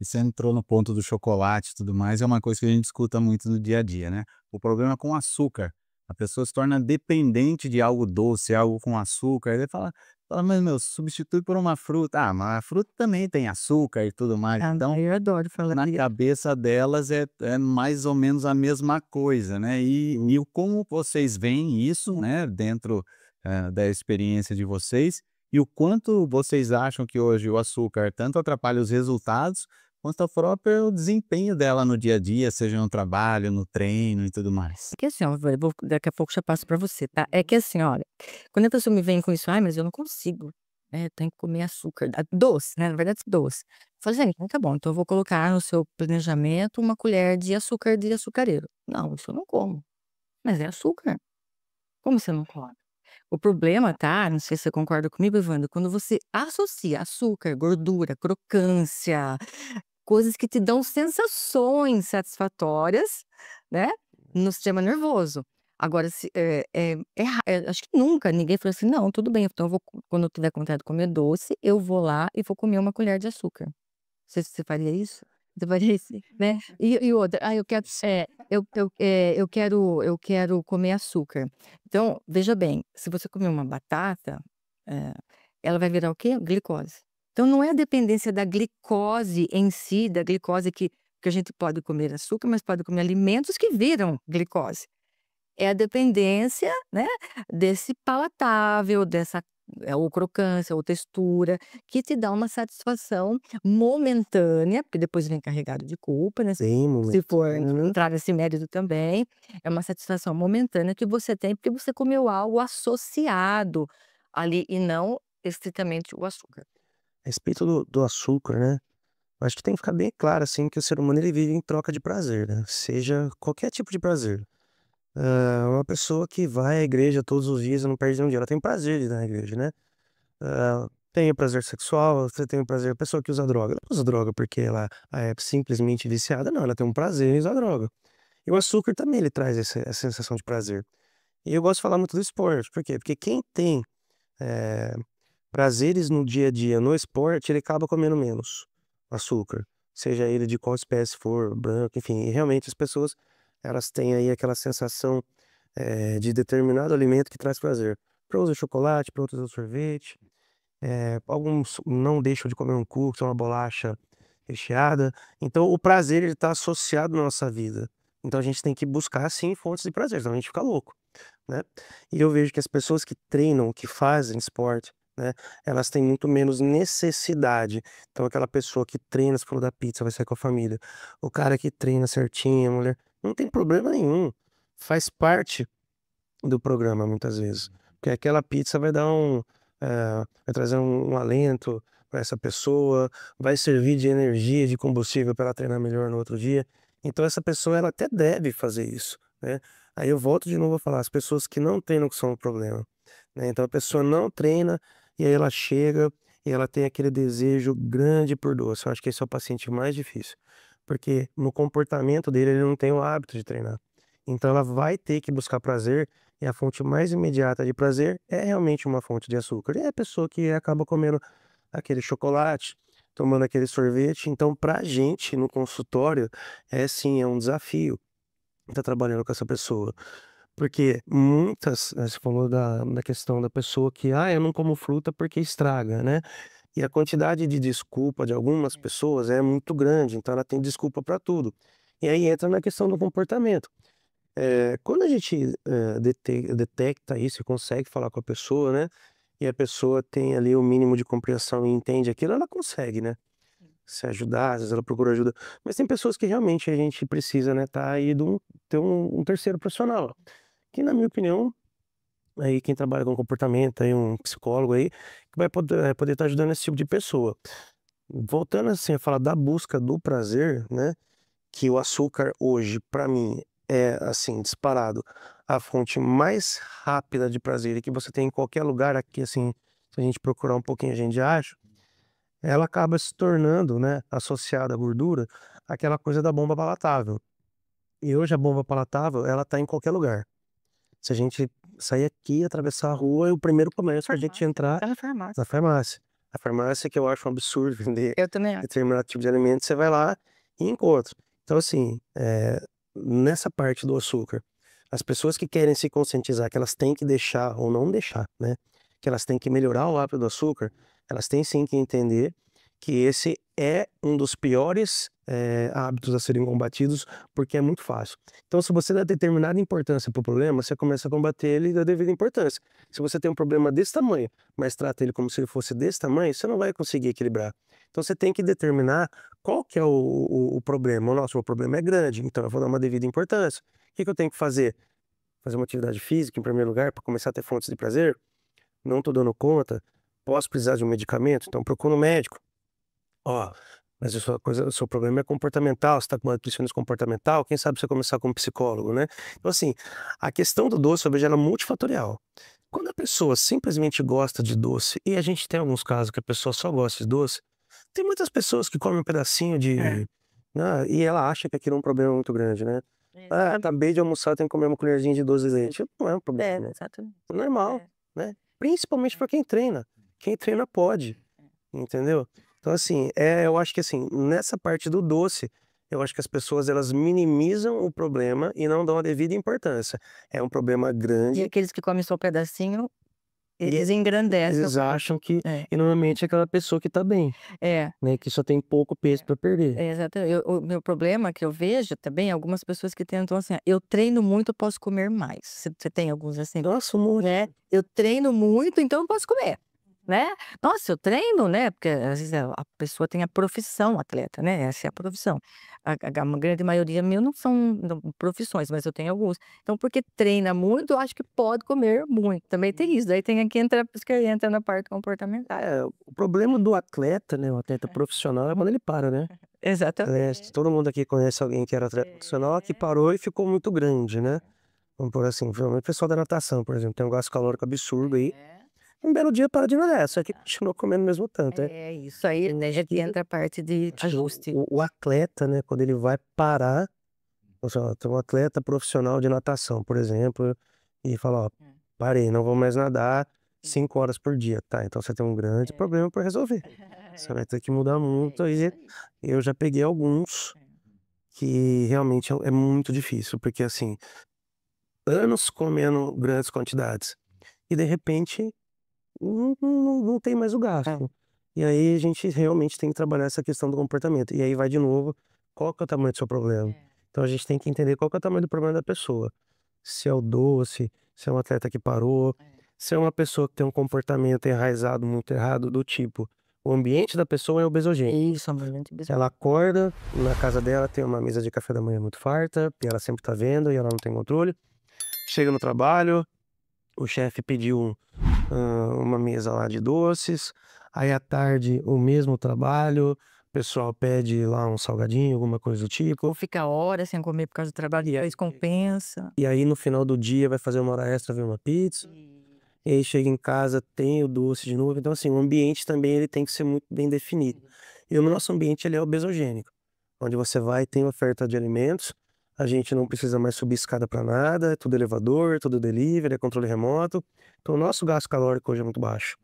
E você entrou no ponto do chocolate e tudo mais, é uma coisa que a gente escuta muito no dia a dia, né. O problema é com o açúcar. A pessoa se torna dependente de algo doce, algo com açúcar, aí ele fala: "Mas meu, substitui por uma fruta". "Ah, mas a fruta também tem açúcar e tudo mais". Ah, Então, eu adoro falar na isso. cabeça delas é mais ou menos a mesma coisa, né. E o como vocês veem isso, né, dentro, da experiência de vocês, e o quanto vocês acham que hoje o açúcar tanto atrapalha os resultados, quanto o próprio desempenho dela no dia a dia, seja no trabalho, no treino e tudo mais. É que assim, ó, daqui a pouco já passo para você, tá. É que assim, olha, quando a pessoa me vem com isso: "Ai, mas eu não consigo, né, eu tenho que comer açúcar", doce, né, na verdade doce. Eu falei: "Gente, então tá bom, então eu vou colocar no seu planejamento uma colher de açúcar de açucareiro". "Não, isso eu não como". "Mas é açúcar, como você não come?". O problema tá, não sei se você concorda comigo, Evandro, quando você associa açúcar, gordura, crocância, coisas que te dão sensações satisfatórias, né, no sistema nervoso. Agora se acho que nunca ninguém falou assim: "Não, tudo bem, então eu vou quando eu tiver com vontade de comer doce, eu vou lá e vou comer uma colher de açúcar". Você faria isso? Você faria isso, né. E outra: "Ah, eu quero comer açúcar". Então, veja bem, se você comer uma batata, eh, ela vai virar o quê? Glicose. Então não é a dependência da glicose em si, da glicose que a gente pode comer açúcar, mas pode comer alimentos que viram glicose. É a dependência, né, desse palatável, dessa ou crocância ou textura, que te dá uma satisfação momentânea, porque depois vem carregado de culpa, né, Tem se momentos, for né. entrar nesse mérito também, é uma satisfação momentânea que você tem, porque você comeu algo associado ali e não estritamente o açúcar. A respeito do açúcar, né, eu acho que tem que ficar bem claro, assim, que o ser humano ele vive em troca de prazer, né, seja qualquer tipo de prazer. Uma pessoa que vai à igreja todos os dias e não perde um dia, ela tem prazer de ir na igreja, né. Tem o prazer sexual, você tem o prazer a pessoa que usa droga, ela não usa droga porque ela é simplesmente viciada, não, ela tem um prazer em usar droga. E o açúcar também ele traz essa sensação de prazer. E eu gosto de falar muito do esporte, por quê? Porque quem tem, eh, prazeres no dia a dia no esporte, ele acaba comendo menos açúcar, seja ele de qual espécie for, branco, enfim. E realmente as pessoas, elas têm aí aquela sensação de determinado alimento que traz prazer. Para uns é chocolate, para outros é o sorvete. Alguns não deixam de comer um cookie, uma bolacha recheada. Então o prazer ele está associado na nossa vida. Então a gente tem que buscar sim fontes de prazer, senão a gente fica louco, né? E eu vejo que as pessoas que treinam, que fazem esporte, né, elas têm muito menos necessidade. Então aquela pessoa que treina, você falou da pizza, vai sair com a família. O cara que treina certinho, a mulher, não tem problema nenhum. Faz parte do programa muitas vezes. Porque aquela pizza vai dar vai trazer um alento para essa pessoa, vai servir de energia, de combustível para ela treinar melhor no outro dia. Então essa pessoa ela até deve fazer isso, né? Aí eu volto de novo a falar, as pessoas que não treinam que são o problema, né? Então a pessoa não treina e aí ela chega e ela tem aquele desejo grande por doce. Eu acho que esse é o paciente mais difícil, porque no comportamento dele ele não tem o hábito de treinar. Então ela vai ter que buscar prazer e a fonte mais imediata de prazer é realmente uma fonte de açúcar. E é a pessoa que acaba comendo aquele chocolate, tomando aquele sorvete. Então, pra gente no consultório, é sim, é um desafio estar trabalhando com essa pessoa. Porque muitas, você falou da questão da pessoa que, eu não como fruta porque estraga, né? E a quantidade de desculpa de algumas pessoas é muito grande, então ela tem desculpa para tudo. E aí entra na questão do comportamento. Quando a gente detecta isso e consegue falar com a pessoa, né? E a pessoa tem ali o mínimo de compreensão e entende aquilo, ela consegue, né? Se ajudar, às vezes ela procura ajuda. Mas tem pessoas que realmente a gente precisa, né? Tá aí ter um terceiro profissional. Que, na minha opinião, aí quem trabalha com comportamento, aí um psicólogo aí, que vai poder estar ajudando esse tipo de pessoa. Voltando assim a falar da busca do prazer, né? Que o açúcar hoje, para mim, é assim, disparado, a fonte mais rápida de prazer e que você tem em qualquer lugar aqui, assim, se a gente procurar um pouquinho, a gente acha, ela acaba se tornando, né, associada à gordura, aquela coisa da bomba palatável. E hoje a bomba palatável, ela tá em qualquer lugar. Se a gente sair aqui, atravessar a rua, o primeiro comércio que a gente entrar Tá na farmácia. na farmácia. A farmácia que eu acho um absurdo vender Eu também acho. determinado tipo de alimento, você vai lá e encontra. Então, assim, nessa parte do açúcar, as pessoas que querem se conscientizar que elas têm que deixar ou não deixar, né? Que elas têm que melhorar o hábito do açúcar, elas têm sim que entender que esse é um dos piores hábitos a serem combatidos, porque é muito fácil. Então, se você dá determinada importância para o problema, você começa a combater ele da devida importância. Se você tem um problema desse tamanho, mas trata ele como se ele fosse desse tamanho, você não vai conseguir equilibrar. Então, você tem que determinar qual que é o problema. Nossa, o problema é grande, então eu vou dar uma devida importância. O que eu tenho que fazer? Fazer uma atividade física, em primeiro lugar, para começar a ter fontes de prazer? Não estou dando conta. Posso precisar de um medicamento? Então, procura um médico. Ó, mas o seu problema é comportamental, você está com uma nutricionista comportamental, quem sabe você começar com um psicólogo, né? Então, assim, a questão do doce, eu vejo ela multifatorial. Quando a pessoa simplesmente gosta de doce, e a gente tem alguns casos que a pessoa só gosta de doce, tem muitas pessoas que comem um pedacinho né, e ela acha que aquilo é um problema muito grande, né? Acabei de almoçar, tenho que comer uma colherzinha de doce de leite. Não é um problema, Exatamente. é normal, né? Principalmente para quem treina. Quem treina pode, entendeu? Então, assim, eu acho que assim, nessa parte do doce, eu acho que as pessoas elas minimizam o problema e não dão a devida importância. É um problema E grande aqueles que comem só um pedacinho, eles e engrandecem. eles acham que, É. e normalmente é aquela pessoa que tá bem, É, né? Que só tem pouco peso para perder. exatamente. O meu problema que eu vejo também, algumas pessoas que tentam assim: eu treino muito, eu posso comer mais. Você tem alguns assim? Nossa, um monte. Né? Eu treino muito, então eu posso comer, né? Nossa, eu treino, né? Porque às vezes a pessoa tem a profissão atleta, né? Essa é a profissão. A grande maioria meu não são profissões, mas eu tenho alguns. Então, porque treina muito, eu acho que pode comer muito. Também tem isso. Daí tem aqui entra, por isso que entra na parte comportamental. O problema do atleta, né? O atleta profissional é quando ele para, né? Exatamente. Todo mundo aqui conhece alguém que era atleta profissional que parou e ficou muito grande, né? Vamos por assim, o pessoal da natação, por exemplo, tem um gasto calórico absurdo aí. Um belo dia para de nadar, só que continuou comendo mesmo tanto, né? É isso aí, né? Já entra a parte de ajuste. O atleta, né, quando ele vai parar, tem um atleta profissional de natação, por exemplo, e fala, ó, parei, não vou mais nadar 5 horas por dia, tá? Então você tem um grande problema para resolver. Você vai ter que mudar muito aí. Eu já peguei alguns que realmente é muito difícil, porque assim, anos comendo grandes quantidades e de repente não tem mais o gasto. E aí a gente realmente tem que trabalhar essa questão do comportamento. E aí vai de novo, qual que é o tamanho do seu problema? Então a gente tem que entender qual que é o tamanho do problema da pessoa. Se é o doce, se é um atleta que parou, se é uma pessoa que tem um comportamento enraizado muito errado, do tipo, o ambiente da pessoa é obesogênico. Isso, ambiente Ela acorda, na casa dela tem uma mesa de café da manhã muito farta, e ela sempre tá vendo e ela não tem controle. Chega no trabalho, o chefe pediu uma mesa lá de doces, aí à tarde o mesmo trabalho, o pessoal pede lá um salgadinho, alguma coisa do tipo. Ou fica horas sem comer por causa do trabalho, depois compensa. E aí no final do dia vai fazer uma hora extra, ver uma pizza. E aí chega em casa, tem o doce de novo. Então assim, o ambiente também ele tem que ser muito bem definido. E o nosso ambiente ele é obesogênico, onde você vai tem oferta de alimentos, a gente não precisa mais subir escada para nada, é tudo elevador, tudo delivery, é controle remoto. Então o nosso gasto calórico hoje é muito baixo.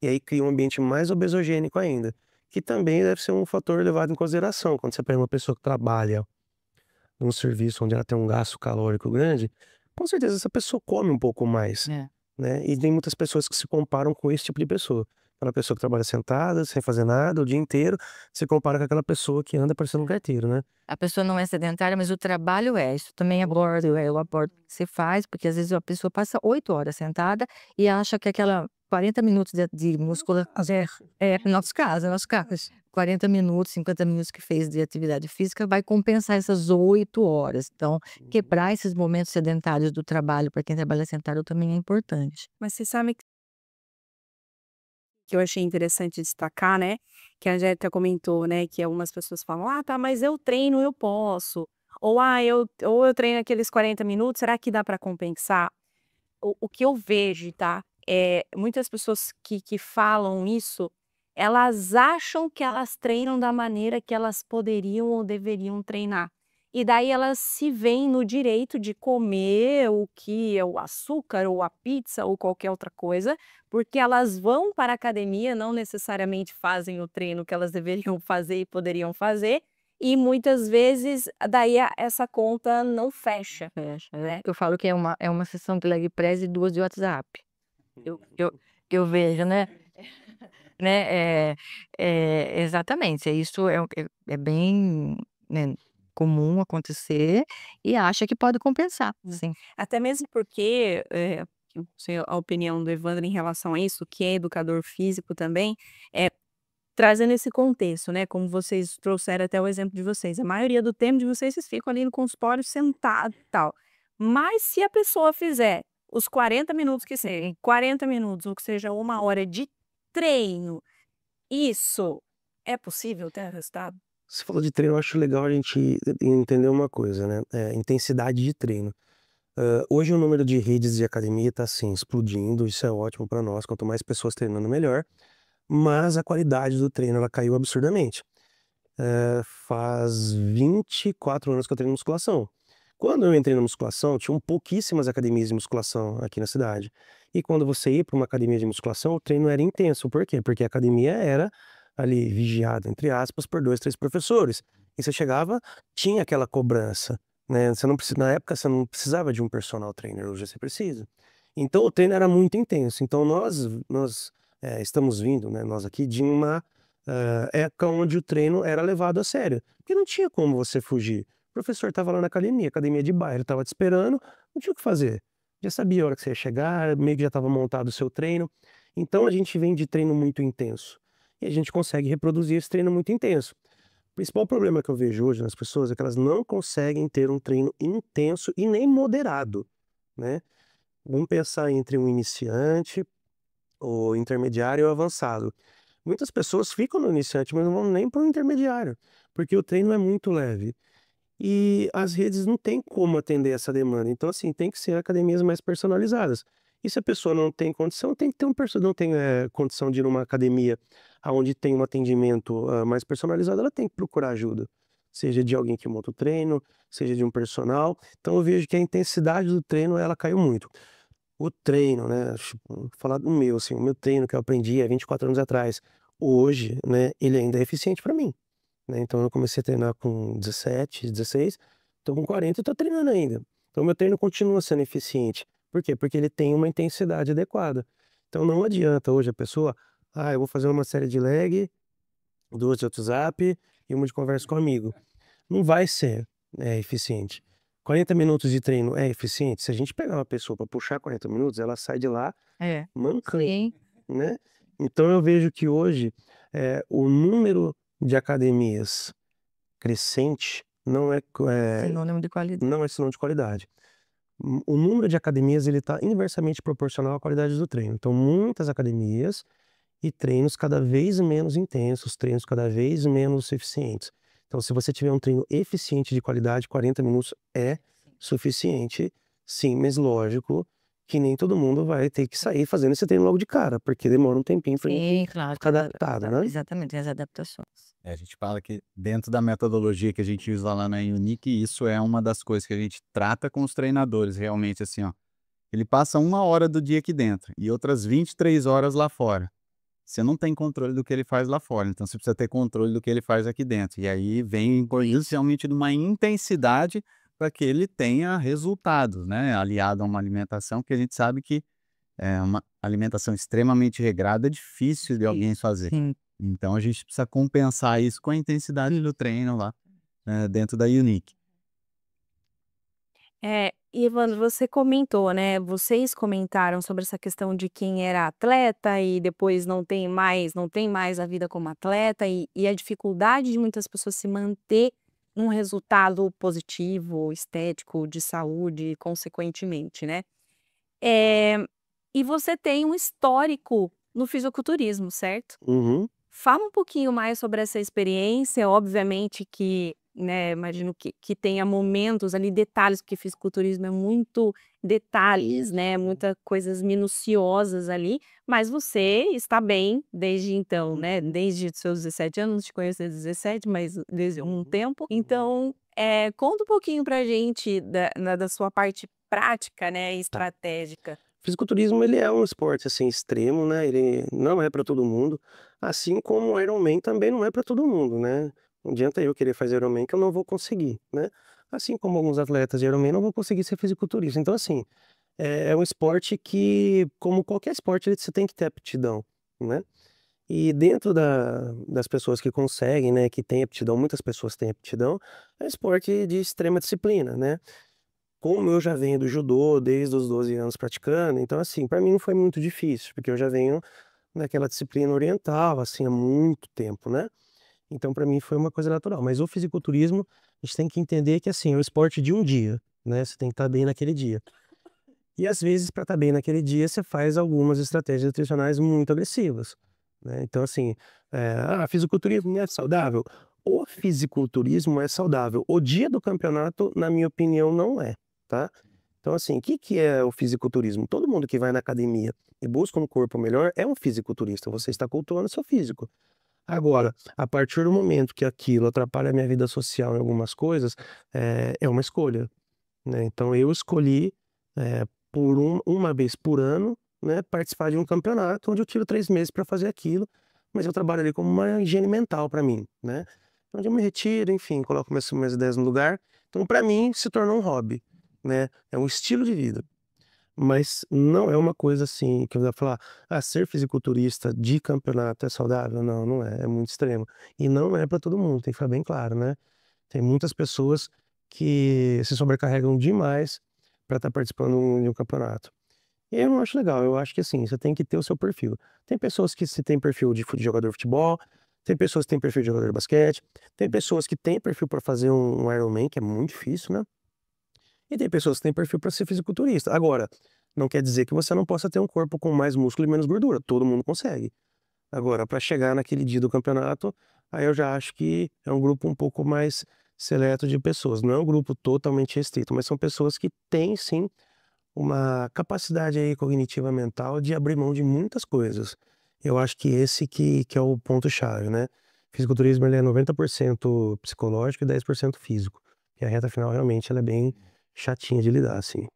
E aí cria um ambiente mais obesogênico ainda, que também deve ser um fator levado em consideração. Quando você pega uma pessoa que trabalha num serviço onde ela tem um gasto calórico grande, com certeza essa pessoa come um pouco mais, né? E tem muitas pessoas que se comparam com esse tipo de pessoa. Aquela pessoa que trabalha sentada, sem fazer nada, o dia inteiro, se compara com aquela pessoa que anda parecendo um carteiro, né? A pessoa não é sedentária, mas o trabalho é. Isso também abordo, eu abordo o que você faz, porque às vezes a pessoa passa 8 horas sentada e acha que aquela 40 minutos de musculação, no nosso caso, 40 minutos, 50 minutos que fez de atividade física vai compensar essas 8 horas. Então, quebrar esses momentos sedentários do trabalho para quem trabalha sentado também é importante. Mas você sabe que eu achei interessante destacar, né, que a Angélica comentou, né, que algumas pessoas falam: "Ah, tá, mas eu treino, eu posso", ou eu treino aqueles 40 minutos, será que dá para compensar? O que eu vejo, tá, muitas pessoas que falam isso, elas acham que elas treinam da maneira que elas poderiam ou deveriam treinar. E daí elas se veem no direito de comer o que é o açúcar ou a pizza ou qualquer outra coisa, porque elas vão para a academia, não necessariamente fazem o treino que elas deveriam fazer e poderiam fazer, e muitas vezes daí essa conta não fecha, né. Eu falo que é uma sessão de leg press e 2 de WhatsApp. Que eu vejo, né? Né, exatamente, isso é bem, né, comum acontecer e acha que pode compensar, sim. Até mesmo porque, não sei a opinião do Evandro em relação a isso, que é educador físico também, trazendo esse contexto, né, como vocês trouxeram até o exemplo de vocês, a maioria do tempo de vocês ficam ali no consultório sentado e tal. Mas se a pessoa fizer os 40 minutos que sejam, 40 minutos ou que seja 1 hora de treino, isso é possível ter resultado? Você falou de treino, eu acho legal a gente entender uma coisa, né? Intensidade de treino. Hoje o número de redes de academia está assim, explodindo, isso é ótimo para nós, quanto mais pessoas treinando, melhor. Mas a qualidade do treino ela caiu absurdamente. Faz 24 anos que eu treino musculação. Quando eu entrei na musculação, tinham pouquíssimas academias de musculação aqui na cidade. E quando você ia para uma academia de musculação, o treino era intenso. Por quê? Porque a academia era ali vigiada, entre aspas, por 2, 3 professores. E você chegava, tinha aquela cobrança, né? Você não precisa, na época você não precisava de um personal trainer, hoje você precisa. Então o treino era muito intenso. Então nós estamos vindo, né, nós aqui, de uma época onde o treino era levado a sério. Porque não tinha como você fugir. O professor estava lá na academia de bairro, estava te esperando, não tinha o que fazer. Já sabia a hora que você ia chegar, meio que já estava montado o seu treino. Então a gente vem de treino muito intenso. E a gente consegue reproduzir esse treino muito intenso. O principal problema que eu vejo hoje nas pessoas é que elas não conseguem ter um treino intenso e nem moderado, né? Vamos pensar entre um iniciante, o intermediário e o avançado. Muitas pessoas ficam no iniciante, mas não vão nem para o intermediário, porque o treino é muito leve. E as redes não têm como atender essa demanda. Então, assim, tem que ser academias mais personalizadas. E se a pessoa não tem condição, tem que ter não tem condição de ir numa academia onde tem um atendimento mais personalizado, ela tem que procurar ajuda. Seja de alguém que monta o treino, seja de um personal. Então eu vejo que a intensidade do treino, ela caiu muito. O treino, né, tipo, vou falar do meu, assim, o meu treino que eu aprendi há 24 anos atrás, hoje, né, ele ainda é eficiente para mim. né? Então eu comecei a treinar com 17, 16, tô com 40 e tô treinando ainda. Então meu treino continua sendo eficiente. Por quê? Porque ele tem uma intensidade adequada. Então não adianta hoje a pessoa, eu vou fazer uma série de leg, 2 de WhatsApp e uma de conversa com amigo. Não vai ser eficiente. 40 minutos de treino é eficiente? Se a gente pegar uma pessoa para puxar 40 minutos, ela sai de lá É. mancando, Sim. né? Então eu vejo que hoje o número de academias crescente não é Sinônimo de qualidade. não é sinônimo de qualidade. O número de academias ele está inversamente proporcional à qualidade do treino. Então muitas academias e treinos cada vez menos intensos, treinos cada vez menos eficientes. Então, se você tiver um treino eficiente de qualidade, 40 minutos é suficiente, sim, mas lógico que nem todo mundo vai ter que sair fazendo esse treino logo de cara, porque demora um tempinho para Sim, claro. ficar adaptado, né? Exatamente, tem as adaptações. A gente fala que dentro da metodologia que a gente usa lá na Unique, isso é uma das coisas que a gente trata com os treinadores, realmente assim, ó. Ele passa 1 hora do dia aqui dentro e outras 23 horas lá fora. Você não tem controle do que ele faz lá fora, então você precisa ter controle do que ele faz aqui dentro. E aí vem a importância realmente de uma intensidade para que ele tenha resultados, né? Aliado a uma alimentação que a gente sabe que é uma alimentação extremamente regrada, é difícil de alguém fazer. Sim. Então a gente precisa compensar isso com a intensidade do treino lá dentro da Unique. Evandro, você comentou, né? Vocês comentaram sobre essa questão de quem era atleta e depois não tem mais a vida como atleta e a dificuldade de muitas pessoas se manter num resultado positivo, estético, de saúde, consequentemente, né? Eh, e você tem um histórico no fisiculturismo, certo? Uhum. Fala um pouquinho mais sobre essa experiência, obviamente que, né, imagino que tenha momentos ali, detalhes, porque fisiculturismo é muito detalhes, né, muita coisas minuciosas ali, mas você está bem desde então, né, desde os seus 17 anos, te conheço desde 17, mas desde um tempo. Então, conta um pouquinho pra gente da sua parte prática, né, e estratégica. Fisiculturismo ele é um esporte assim extremo, né? Ele não é para todo mundo, assim como o Ironman também não é para todo mundo, né? Não adianta eu querer fazer Ironman que eu não vou conseguir, né? Assim como alguns atletas de Ironman não vão conseguir ser fisiculturista. Então assim, é um esporte que, como qualquer esporte, você tem que ter aptidão, né? E dentro das pessoas que conseguem, né, que têm aptidão, muitas pessoas têm aptidão, é um esporte de extrema disciplina, né? Como eu já venho do judô desde os 12 anos praticando, então assim, para mim não foi muito difícil, porque eu já venho naquela disciplina oriental, assim, há muito tempo, né? Então para mim foi uma coisa natural. Mas o fisiculturismo, a gente tem que entender que assim, é o esporte de um dia, né? Você tem que estar bem naquele dia. E às vezes, para estar bem naquele dia, você faz algumas estratégias nutricionais muito agressivas, né? Então assim, fisiculturismo é saudável? O fisiculturismo é saudável. O dia do campeonato, na minha opinião, não é, tá? Então assim, o que que é o fisiculturismo? Todo mundo que vai na academia e busca um corpo melhor é um fisiculturista, você está cultuando seu físico. Agora, a partir do momento que aquilo atrapalha a minha vida social em algumas coisas, é uma escolha, né? Então eu escolhi, por uma vez por ano, né, participar de um campeonato onde eu tiro 3 meses para fazer aquilo, mas eu trabalho ali como uma higiene mental para mim, né? Onde eu me retiro, enfim, coloco minhas ideias no lugar. Então, para mim, se tornou um hobby, né? É um estilo de vida. Mas não é uma coisa assim que eu vou falar, ser fisiculturista de campeonato é saudável? Não, não é, é muito extremo. E não é para todo mundo, tem que ficar bem claro, né? Tem muitas pessoas que se sobrecarregam demais para estar participando de um campeonato. E eu não acho legal, eu acho que assim, você tem que ter o seu perfil. Tem pessoas que se tem perfil de jogador de futebol, tem pessoas que têm perfil de jogador de basquete, tem pessoas que têm perfil para fazer um Ironman, que é muito difícil, né? E tem pessoas que têm perfil para ser fisiculturista. Agora, não quer dizer que você não possa ter um corpo com mais músculo e menos gordura. Todo mundo consegue. Agora, para chegar naquele dia do campeonato, aí eu já acho que é um grupo um pouco mais seleto de pessoas. Não é um grupo totalmente restrito, mas são pessoas que têm sim uma capacidade aí cognitiva mental de abrir mão de muitas coisas. Eu acho que esse que é o ponto-chave, né? Fisiculturismo ele é 90% psicológico e 10% físico. E a reta final realmente ela é bem chatinha de lidar, assim.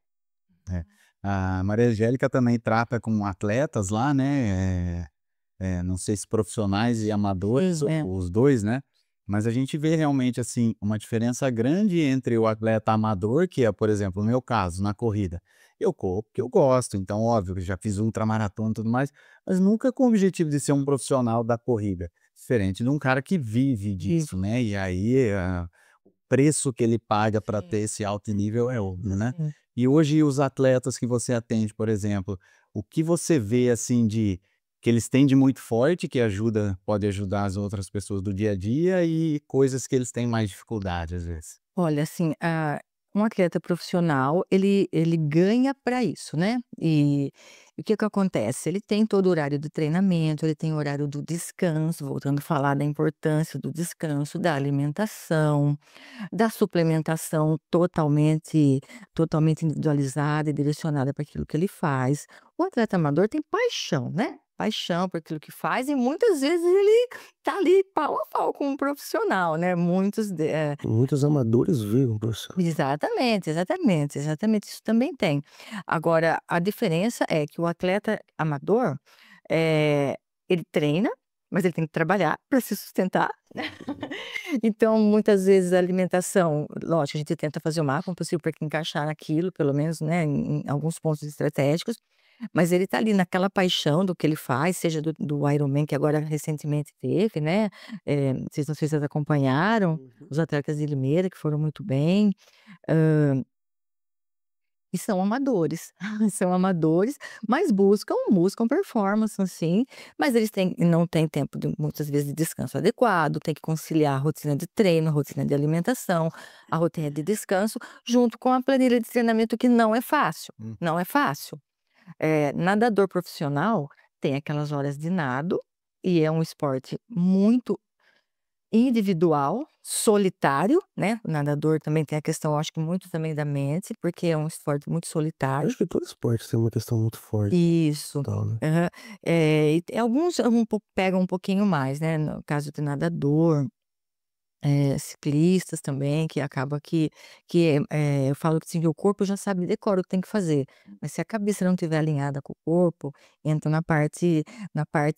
É. A Maria Angélica também trata com atletas lá, né? Não sei se profissionais e amadores, Sim, os dois, né? Mas a gente vê realmente, assim, uma diferença grande entre o atleta amador, que é, por exemplo, no meu caso, na corrida. Eu corro porque eu gosto, então óbvio que já fiz ultramaratona e tudo mais, mas nunca com o objetivo de ser um profissional da corrida. Diferente de um cara que vive disso, né? E aí, o preço que ele paga para ter Sim, esse alto nível é outro, né? sim. E hoje os atletas que você atende, por exemplo, o que você vê assim de que eles têm de muito forte que pode ajudar as outras pessoas do dia a dia e coisas que eles têm mais dificuldade às vezes? Olha, assim, um atleta profissional, ele ganha para isso, né. E o que que acontece? Ele tem todo o horário do treinamento, ele tem o horário do descanso, voltando a falar da importância do descanso, da alimentação, da suplementação totalmente individualizada e direcionada para aquilo que ele faz. O atleta amador tem paixão, né, paixão por aquilo que faz e muitas vezes ele tá ali pau a pau com um profissional, né, Muitos amadores viram, professor. exatamente, exatamente, exatamente, isso também tem. Agora, a diferença é que o atleta amador, ele treina, mas ele tem que trabalhar para se sustentar. Então, muitas vezes a alimentação, lógico, a gente tenta fazer o máximo possível para encaixar naquilo, pelo menos, né, em alguns pontos estratégicos, mas ele tá ali naquela paixão do que ele faz, seja do Ironman que agora recentemente teve, né, não sei se vocês acompanharam, Uhum. os atletas de Limeira que foram muito bem. E são amadores, são amadores, mas buscam performance, assim, mas eles não têm tempo de muitas vezes de descanso adequado, tem que conciliar a rotina de treino, a rotina de alimentação, a rotina de descanso, junto com a planilha de treinamento que não é fácil, Hum. não é fácil. Nadador profissional tem aquelas horas de nado, e é um esporte muito individual, solitário, né, o nadador também tem a questão, acho que muito também da mente, porque é um esporte muito solitário. Acho que todo esporte tem uma questão muito forte, Isso. tal, né. Aham. E tem alguns pegam um pouquinho mais, né, no caso do nadador, ciclistas também, que acaba eu falo que assim, o corpo já sabe decora o que tem que fazer, mas se a cabeça não estiver alinhada com o corpo, entra na parte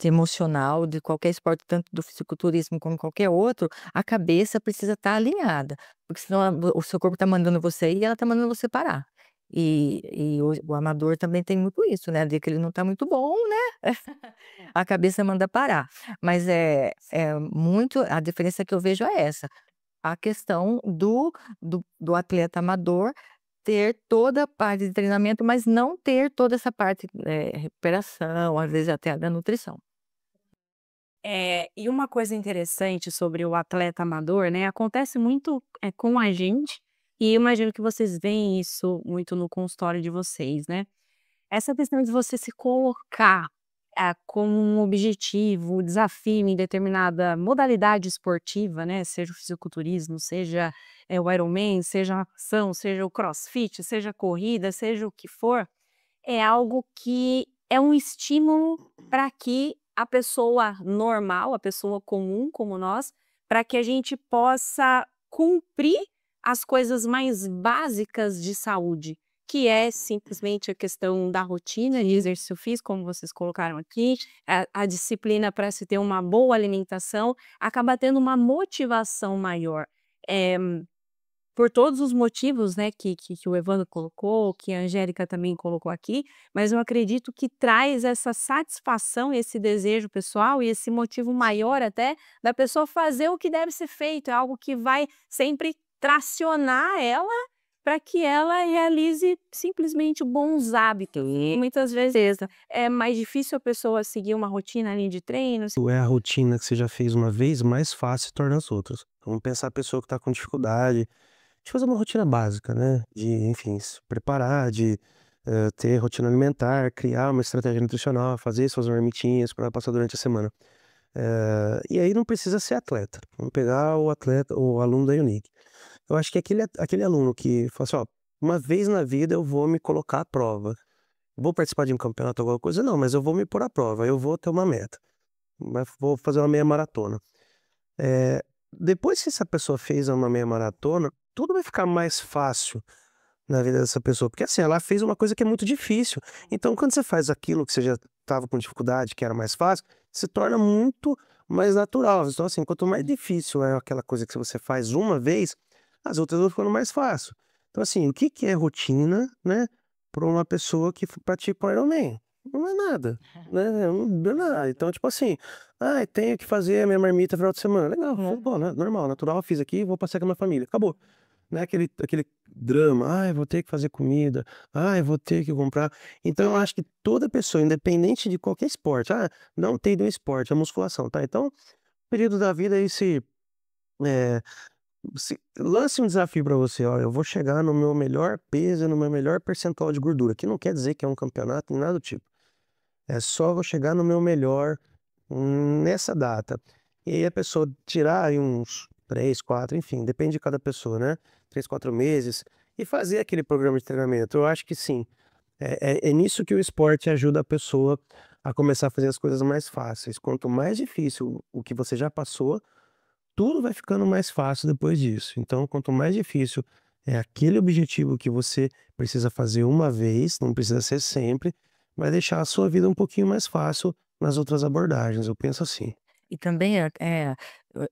emocional de qualquer esporte, tanto do fisiculturismo como qualquer outro, a cabeça precisa estar alinhada, porque senão o seu corpo está mandando você ir e ela está mandando você parar. E o amador também tem muito isso, né, de que ele não está muito bom, né, a cabeça manda parar. Mas muito a diferença que eu vejo é essa, a questão do atleta amador ter toda a parte de treinamento, mas não ter toda essa parte, recuperação, às vezes até da nutrição. E uma coisa interessante sobre o atleta amador, né, acontece muito, com a gente, e eu imagino que vocês veem isso muito no consultório de vocês, né. Essa questão de você se colocar, como um objetivo, desafio em determinada modalidade esportiva, né, seja o fisiculturismo, seja, o Ironman, seja a natação, seja o crossfit, seja a corrida, seja o que for, é algo que é um estímulo para que a pessoa normal, a pessoa comum como nós, para que a gente possa cumprir as coisas mais básicas de saúde, que é simplesmente a questão da rotina de exercício físico, como vocês colocaram aqui, a disciplina para se ter uma boa alimentação, acaba tendo uma motivação maior. Eh por todos os motivos, né, que o Evandro colocou, que a Angélica também colocou aqui, mas eu acredito que traz essa satisfação, esse desejo pessoal e esse motivo maior até, da pessoa fazer o que deve ser feito, é algo que vai sempre tracionar ela, para que ela realize simplesmente bons hábitos. E muitas vezes é mais difícil a pessoa seguir uma rotina ali de treino. É a rotina que você já fez uma vez, mais fácil torna as outras. Vamos pensar a pessoa que está com dificuldade de fazer uma rotina básica, né, de, enfim, se preparar, de, ter rotina alimentar, criar uma estratégia nutricional, fazer suas marmitinhas para passar durante a semana. E aí não precisa ser atleta, vamos pegar o aluno da Unique. Eu acho que aquele aluno que fala assim: "Ó, uma vez na vida eu vou me colocar à prova. Vou participar de um campeonato, alguma coisa? Não, mas eu vou me pôr à prova, eu vou ter uma meta, vou fazer uma meia maratona". Depois que essa pessoa fez uma meia maratona, tudo vai ficar mais fácil na vida dessa pessoa, porque assim, ela fez uma coisa que é muito difícil. Então, quando você faz aquilo que você já estava com dificuldade, que era mais fácil, se torna muito mais natural. Então, assim, quanto mais difícil é aquela coisa que você faz uma vez, as outras vão ficando mais fácil. Então, assim, o que que é rotina, né, para uma pessoa que pratica um Ironman? Não é nada, né? Não é nada. Então, tipo assim, tenho que fazer a minha marmita no final de semana. Legal, pô, né? Normal, natural, fiz aqui, vou passear com a minha família. Acabou. Não é aquele drama, vou ter que fazer comida, vou ter que comprar. Então, eu acho que toda pessoa, independente de qualquer esporte, não tem do esporte, a musculação, tá? Então, período da vida aí eh, lance um desafio para você, ó, eu vou chegar no meu melhor peso, no meu melhor percentual de gordura, que não quer dizer que é um campeonato, nem nada do tipo. É só vou chegar no meu melhor nessa data. E aí a pessoa tirar aí uns 3, 4, enfim, depende de cada pessoa, né? 3, 4 meses e fazer aquele programa de treinamento. Eu acho que sim. É nisso que o esporte ajuda a pessoa a começar a fazer as coisas mais fáceis. Quanto mais difícil o que você já passou, tudo vai ficando mais fácil depois disso. Então, quanto mais difícil é aquele objetivo que você precisa fazer uma vez, não precisa ser sempre, vai deixar a sua vida um pouquinho mais fácil nas outras abordagens. Eu penso assim. E também,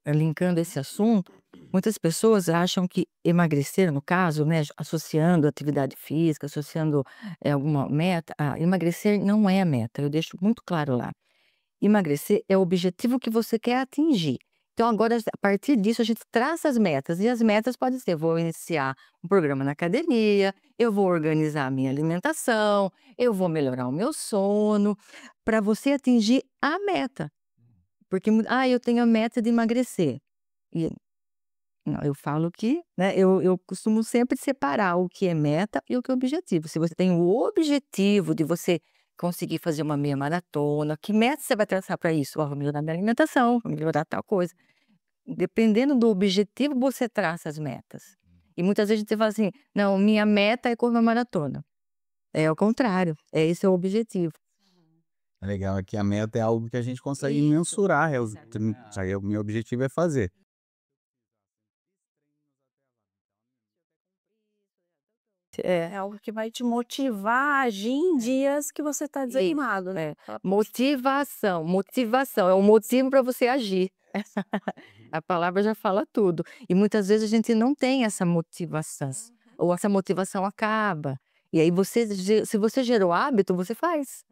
linkando esse assunto, muitas pessoas acham que emagrecer, no caso, né, associando atividade física, associando, alguma meta, emagrecer não é a meta, eu deixo muito claro lá. Emagrecer é o objetivo que você quer atingir. Então agora, a partir disso, a gente traça as metas, e as metas podem ser: vou iniciar um programa na academia, eu vou organizar a minha alimentação, eu vou melhorar o meu sono, para você atingir a meta. Porque eu tenho a meta de emagrecer. E não, eu falo que, né, eu costumo sempre separar o que é meta e o que é objetivo. Se você tem o objetivo de você conseguir fazer uma meia maratona, que meta você vai traçar para isso? Vou melhorar minha alimentação, vou melhorar tal coisa. Dependendo do objetivo, você traça as metas. E muitas vezes você fala assim: "Não, minha meta é correr uma maratona". É o contrário, esse é o objetivo. É legal, é que a meta é algo que a gente consegue Isso, mensurar, exatamente. aí o meu objetivo é fazer. É. É algo que vai te motivar a agir em dias que você tá desanimado, né. É, motivação, é o motivo para você agir. A palavra já fala tudo. E muitas vezes a gente não tem essa motivação, ou essa motivação acaba. E aí se você gerou hábito, você faz.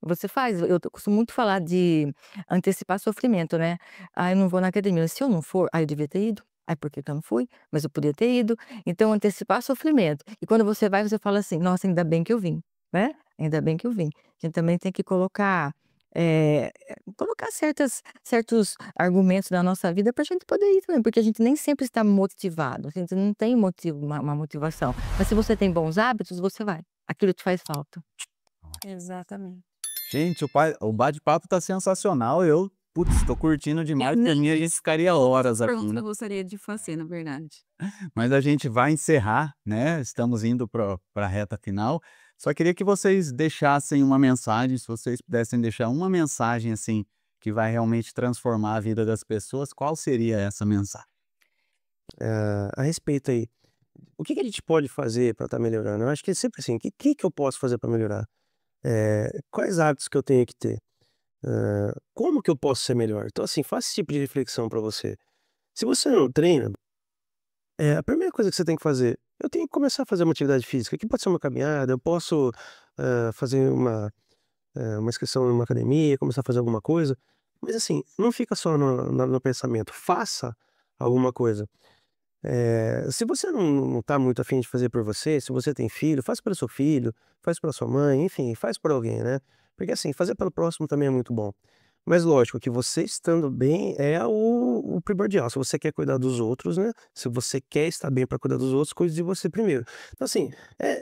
Você faz. Eu costumo muito falar de antecipar sofrimento, né. Eu não vou na academia, se eu não for, eu devia ter ido. Por que que eu não fui? Mas eu podia ter ido. Então antecipar sofrimento. E quando você vai, você fala assim: "Nossa, ainda bem que eu vim", né. "Ainda bem que eu vim". A gente também tem que colocar certos argumentos na nossa vida para a gente poder ir também, porque a gente nem sempre está motivado, a gente não tem uma motivação. Mas se você tem bons hábitos, você vai. Aquilo te faz falta. Exatamente. Gente, o bate-papo tá sensacional, putz, tô curtindo demais, por mim a gente ficaria horas aqui, Pergunta que né. eu gostaria de fazer, na verdade. Mas a gente vai encerrar, né, estamos indo para a reta final. Só queria que vocês deixassem uma mensagem, se vocês pudessem deixar uma mensagem, assim, que vai realmente transformar a vida das pessoas, qual seria essa mensagem? A respeito aí, o que que a gente pode fazer para estar melhorando? Eu acho que é sempre assim, o que eu posso fazer para melhorar? Quais hábitos que eu tenho que ter? Como que eu posso ser melhor? Então, assim, faça esse tipo de reflexão para você. Se você não treina, a primeira coisa que você tem que fazer, eu tenho que começar a fazer uma atividade física, que pode ser uma caminhada, eu posso fazer uma inscrição em uma academia, começar a fazer alguma coisa, mas assim, não fica só no pensamento, faça alguma coisa. Se você não tá muito afim de fazer por você, se você tem filho, faz pelo seu filho, faz pela sua mãe, enfim, faz por alguém, né. Porque assim, fazer pelo próximo também é muito bom. Mas lógico que você estando bem é o primordial, se você quer cuidar dos outros, né, se você quer estar bem para cuidar dos outros, cuide de você primeiro. Então assim,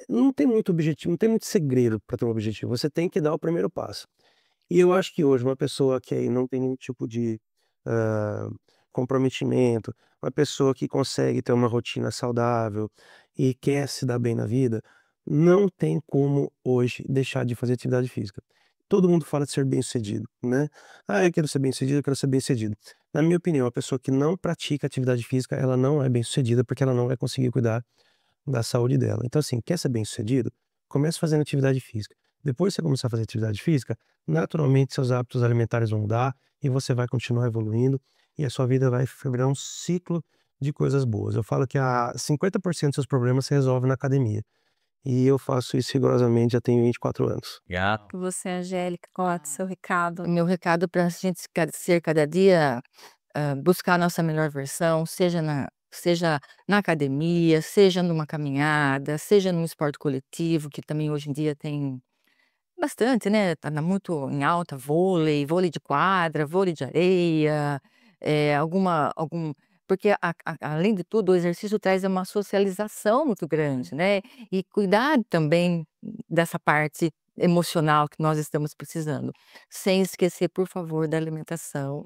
não tem muito objetivo, não tem muito segredo para ter um objetivo, você tem que dar o primeiro passo. E eu acho que hoje uma pessoa que aí não tem nenhum tipo de, hã, comprometimento, uma pessoa que consegue ter uma rotina saudável e quer se dar bem na vida, não tem como hoje deixar de fazer atividade física. Todo mundo fala de ser bem-sucedido, né. Eu quero ser bem-sucedido, eu quero ser bem-sucedido". Na minha opinião, a pessoa que não pratica atividade física, ela não é bem-sucedida, porque ela não vai conseguir cuidar da saúde dela. Então assim, quer ser bem-sucedido? Comece fazendo atividade física. Depois que você começar a fazer atividade física, naturalmente seus hábitos alimentares vão mudar e você vai continuar evoluindo e a sua vida vai virar um ciclo de coisas boas. Eu falo que 50% dos seus problemas se resolve na academia. E eu faço isso rigorosamente já tenho 24 anos. Que você, Angélica, qual é o seu recado? O meu recado para a gente ser cada dia, buscar a nossa melhor versão, seja na academia, seja numa caminhada, seja num esporte coletivo, que também hoje em dia tem bastante, né, muito em alta, vôlei de quadra, vôlei de areia, porque além de tudo, o exercício traz uma socialização muito grande, né, e cuidar também dessa parte emocional que nós estamos precisando, sem esquecer, por favor, da alimentação,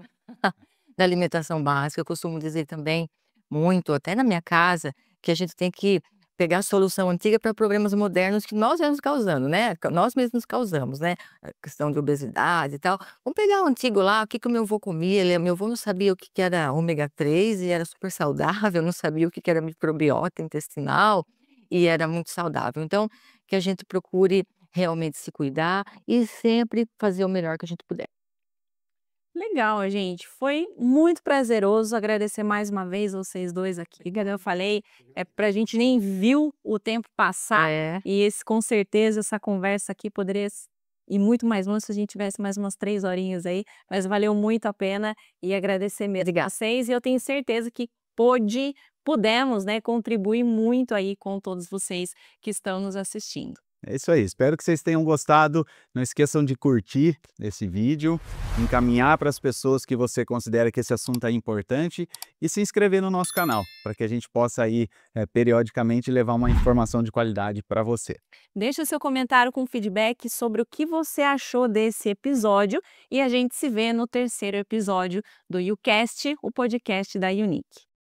da alimentação básica. Eu costumo dizer também muito, até na minha casa, que a gente tem que pegar a solução antiga para problemas modernos que nós mesmos causando, né, nós mesmos causamos, né, a questão de obesidade e tal. Vamos pegar o antigo lá, o que que o meu avô comia, meu avô não sabia o que que era ômega 3 e era super saudável, não sabia o que que era microbiota intestinal e era muito saudável. Então, que a gente procure realmente se cuidar e sempre fazer o melhor que a gente puder. Legal, gente. Foi muito prazeroso agradecer mais uma vez vocês dois aqui. Como eu falei, pra gente nem viu o tempo passar. E com certeza essa conversa aqui poderia ir muito mais longe se a gente tivesse mais umas 3 horinhas aí, mas valeu muito a pena e agradecer mesmo a vocês. E eu tenho certeza que pudemos, né, contribuir muito aí com todos vocês que estão nos assistindo. É isso aí, espero que vocês tenham gostado. Não esqueçam de curtir esse vídeo, encaminhar para as pessoas que você considera que esse assunto é importante e se inscrever no nosso canal, para que a gente possa aí periodicamente levar uma informação de qualidade para você. Deixa seu comentário com feedback sobre o que você achou desse episódio e a gente se vê no terceiro episódio do YouCast, o podcast da Unique.